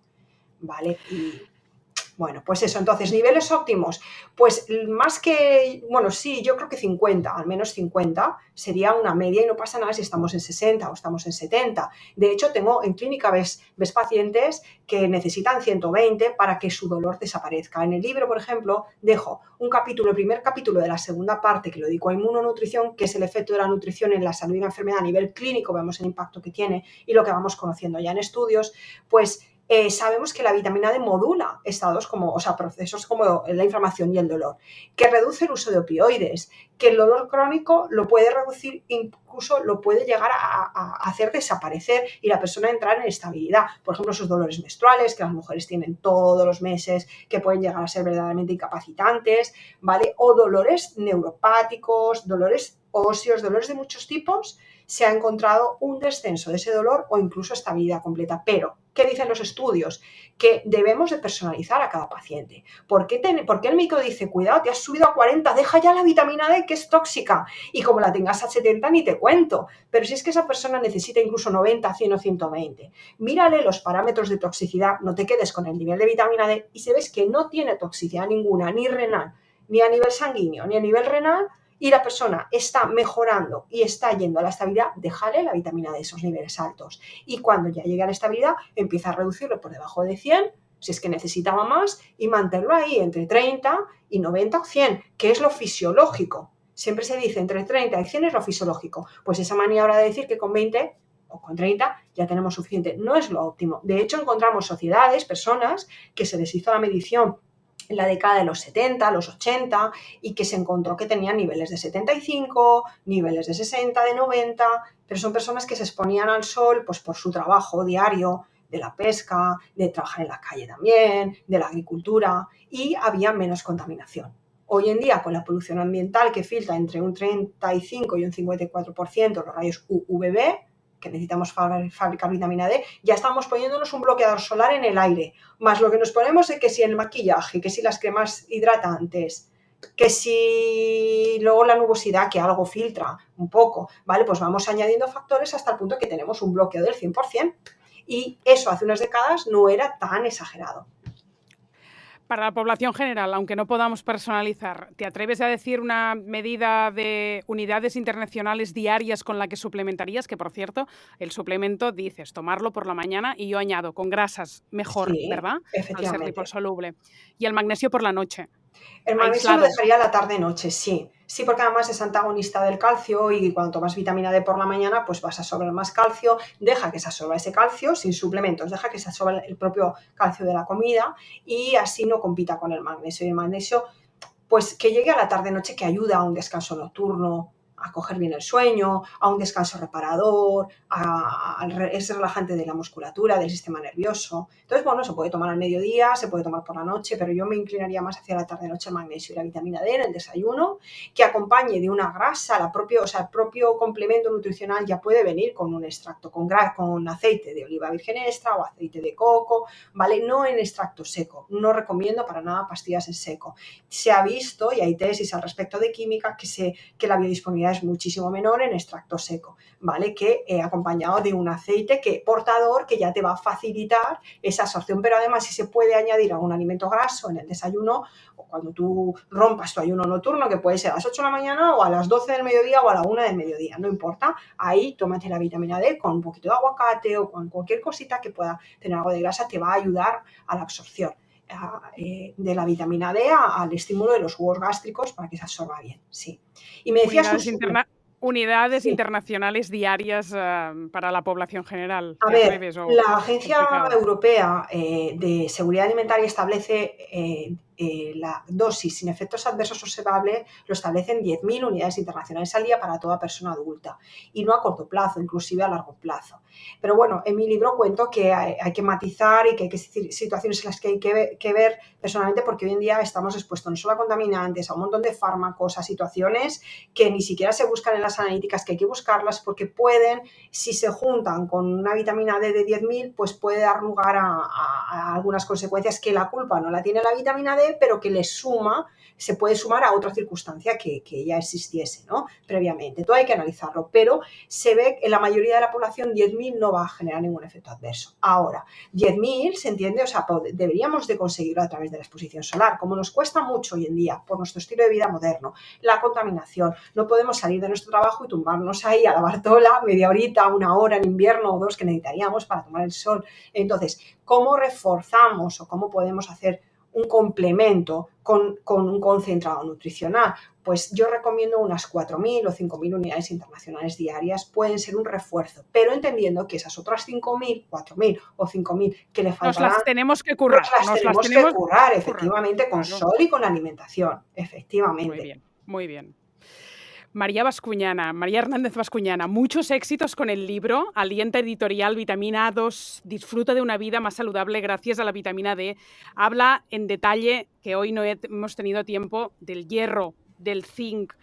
¿vale? Y bueno, pues eso, entonces, niveles óptimos, pues más que, bueno, sí, yo creo que 50, al menos 50, sería una media y no pasa nada si estamos en 60 o estamos en 70. De hecho, en clínica ves pacientes que necesitan 120 para que su dolor desaparezca. En el libro, por ejemplo, dejo un capítulo, el primer capítulo de la segunda parte que lo dedico a inmunonutrición, que es el efecto de la nutrición en la salud y la enfermedad a nivel clínico, vemos el impacto que tiene y lo que vamos conociendo ya en estudios, pues sabemos que la vitamina D modula estados como, o sea, procesos como la inflamación y el dolor, que reduce el uso de opioides, que el dolor crónico lo puede reducir, incluso lo puede llegar a hacer desaparecer y la persona entrar en estabilidad. Por ejemplo, esos dolores menstruales que las mujeres tienen todos los meses, que pueden llegar a ser verdaderamente incapacitantes, ¿vale? O dolores neuropáticos, dolores óseos, dolores de muchos tipos, se ha encontrado un descenso de ese dolor o incluso estabilidad completa. Pero, ¿qué dicen los estudios? Que debemos de personalizar a cada paciente. ¿Por qué el médico dice, cuidado, te has subido a 40, deja ya la vitamina D que es tóxica? Y como la tengas a 70 ni te cuento. Pero si es que esa persona necesita incluso 90, 100 o 120. Mírale los parámetros de toxicidad, no te quedes con el nivel de vitamina D y si ves que no tiene toxicidad ninguna, ni renal, ni a nivel sanguíneo, ni a nivel renal, y la persona está mejorando y está yendo a la estabilidad, déjale la vitamina D de esos niveles altos. Y cuando ya llegue a la estabilidad, empieza a reducirlo por debajo de 100, si es que necesitaba más, y mantenerlo ahí entre 30 y 90 o 100, que es lo fisiológico. Siempre se dice entre 30 y 100 es lo fisiológico. Pues esa manía ahora de decir que con 20 o con 30 ya tenemos suficiente. No es lo óptimo. De hecho, encontramos sociedades, personas que se les hizo la medición en la década de los 70, los 80, y que se encontró que tenían niveles de 75, niveles de 60, de 90, pero son personas que se exponían al sol pues por su trabajo diario, de la pesca, de trabajar en la calle también, de la agricultura, y había menos contaminación. Hoy en día, con la polución ambiental que filtra entre un 35 y un 54% los rayos UVB, que necesitamos fabricar vitamina D, ya estamos poniéndonos un bloqueador solar en el aire, más lo que nos ponemos es que si el maquillaje, que si las cremas hidratantes, que si luego la nubosidad, que algo filtra un poco, ¿vale? Pues vamos añadiendo factores hasta el punto que tenemos un bloqueo del 100%. Y eso hace unas décadas no era tan exagerado. Para la población general, aunque no podamos personalizar, ¿te atreves a decir una medida de unidades internacionales diarias con la que suplementarías? Que, por cierto, el suplemento dices tomarlo por la mañana y yo añado con grasas mejor, Sí, ¿verdad? Al ser efectivamente. liposoluble. Y el magnesio por la noche, El magnesio lo aislado. dejaría a la tarde-noche, sí. Sí, porque además es antagonista del calcio y cuanto más vitamina D por la mañana, pues vas a absorber más calcio. Deja que se absorba ese calcio sin suplementos, deja que se absorba el propio calcio de la comida y así no compita con el magnesio. Y el magnesio, pues que llegue a la tarde-noche que ayuda a un descanso nocturno, a coger bien el sueño, a un descanso reparador, es relajante de la musculatura, del sistema nervioso. Entonces, bueno, se puede tomar al mediodía, se puede tomar por la noche, pero yo me inclinaría más hacia la tarde-noche el magnesio y la vitamina D en el desayuno, que acompañe de una grasa, o sea, el propio complemento nutricional ya puede venir con un extracto, con aceite de oliva virgen extra o aceite de coco, ¿vale? No en extracto seco. No recomiendo para nada pastillas en seco. Se ha visto, y hay tesis al respecto de química, que la biodisponibilidad es muchísimo menor en extracto seco, ¿vale? Que acompañado de un aceite portador que ya te va a facilitar esa absorción, pero además si se puede añadir algún alimento graso en el desayuno o cuando tú rompas tu ayuno nocturno, que puede ser a las 8 de la mañana o a las 12 del mediodía o a la 1 del mediodía, no importa, ahí tómate la vitamina D con un poquito de aguacate o con cualquier cosita que pueda tener algo de grasa, te va a ayudar a la absorción de la vitamina D al estímulo de los jugos gástricos para que se absorba bien, sí. Y me decías Unidades sí. internacionales diarias para la población general. A ¿Te ver, atreves o la Agencia complicado? Europea de Seguridad Alimentaria establece la dosis sin efectos adversos observables, lo establecen 10.000 unidades internacionales al día para toda persona adulta y no a corto plazo, inclusive a largo plazo. Pero bueno, en mi libro cuento que hay que matizar y que hay situaciones en las que hay que ver personalmente porque hoy en día estamos expuestos no solo a contaminantes, a un montón de fármacos, a situaciones que ni siquiera se buscan en las analíticas, que hay que buscarlas porque pueden, si se juntan con una vitamina D de 10.000, pues puede dar lugar a algunas consecuencias que la culpa no la tiene la vitamina D, pero que se puede sumar a otra circunstancia que ya existiese, ¿no? Previamente. Todo hay que analizarlo, pero se ve que en la mayoría de la población 10.000 no va a generar ningún efecto adverso. Ahora, 10.000 se entiende, o sea, deberíamos de conseguirlo a través de la exposición solar, como nos cuesta mucho hoy en día por nuestro estilo de vida moderno, la contaminación, no podemos salir de nuestro trabajo y tumbarnos ahí a la Bartola media horita, una hora en invierno o dos que necesitaríamos para tomar el sol. Entonces, ¿cómo reforzamos o cómo podemos hacer un complemento con un concentrado nutricional, pues yo recomiendo unas 4.000 o 5.000 unidades internacionales diarias, pueden ser un refuerzo, pero entendiendo que esas otras 5.000, 4.000 o 5.000 que le faltarán, nos las tenemos que currar. Nos las tenemos que currar, efectivamente, con claro. sol y con la alimentación, efectivamente. Muy bien. María Hernández Bascuñana, muchos éxitos con el libro Alienta Editorial Vitamina A2, disfruta de una vida más saludable gracias a la vitamina D. Habla en detalle, que hoy no hemos tenido tiempo, del hierro, del zinc.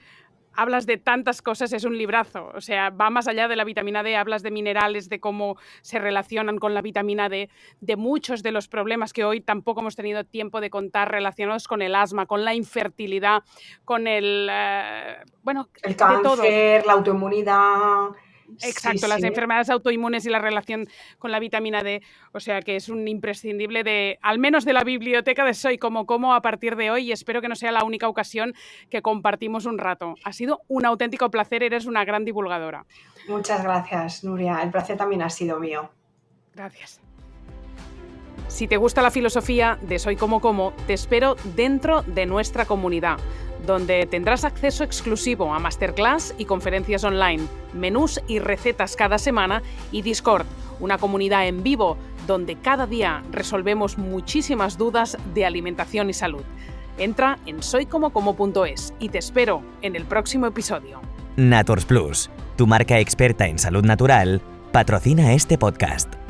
Hablas de tantas cosas, es un librazo, o sea, va más allá de la vitamina D, hablas de minerales, de cómo se relacionan con la vitamina D, de muchos de los problemas que hoy tampoco hemos tenido tiempo de contar relacionados con el asma, con la infertilidad, con el cáncer, de todo. La autoinmunidad. Exacto, las enfermedades autoinmunes y la relación con la vitamina D, o sea que es un imprescindible al menos de la biblioteca de Soy Como Como a partir de hoy, y espero que no sea la única ocasión que compartimos un rato. Ha sido un auténtico placer, eres una gran divulgadora. Muchas gracias, Nuria, el placer también ha sido mío. Gracias. Si te gusta la filosofía de Soy Como Como, te espero dentro de nuestra comunidad, donde tendrás acceso exclusivo a masterclass y conferencias online, menús y recetas cada semana y Discord, una comunidad en vivo donde cada día resolvemos muchísimas dudas de alimentación y salud. Entra en soycomocomo.es y te espero en el próximo episodio. Naturs Plus, tu marca experta en salud natural, patrocina este podcast.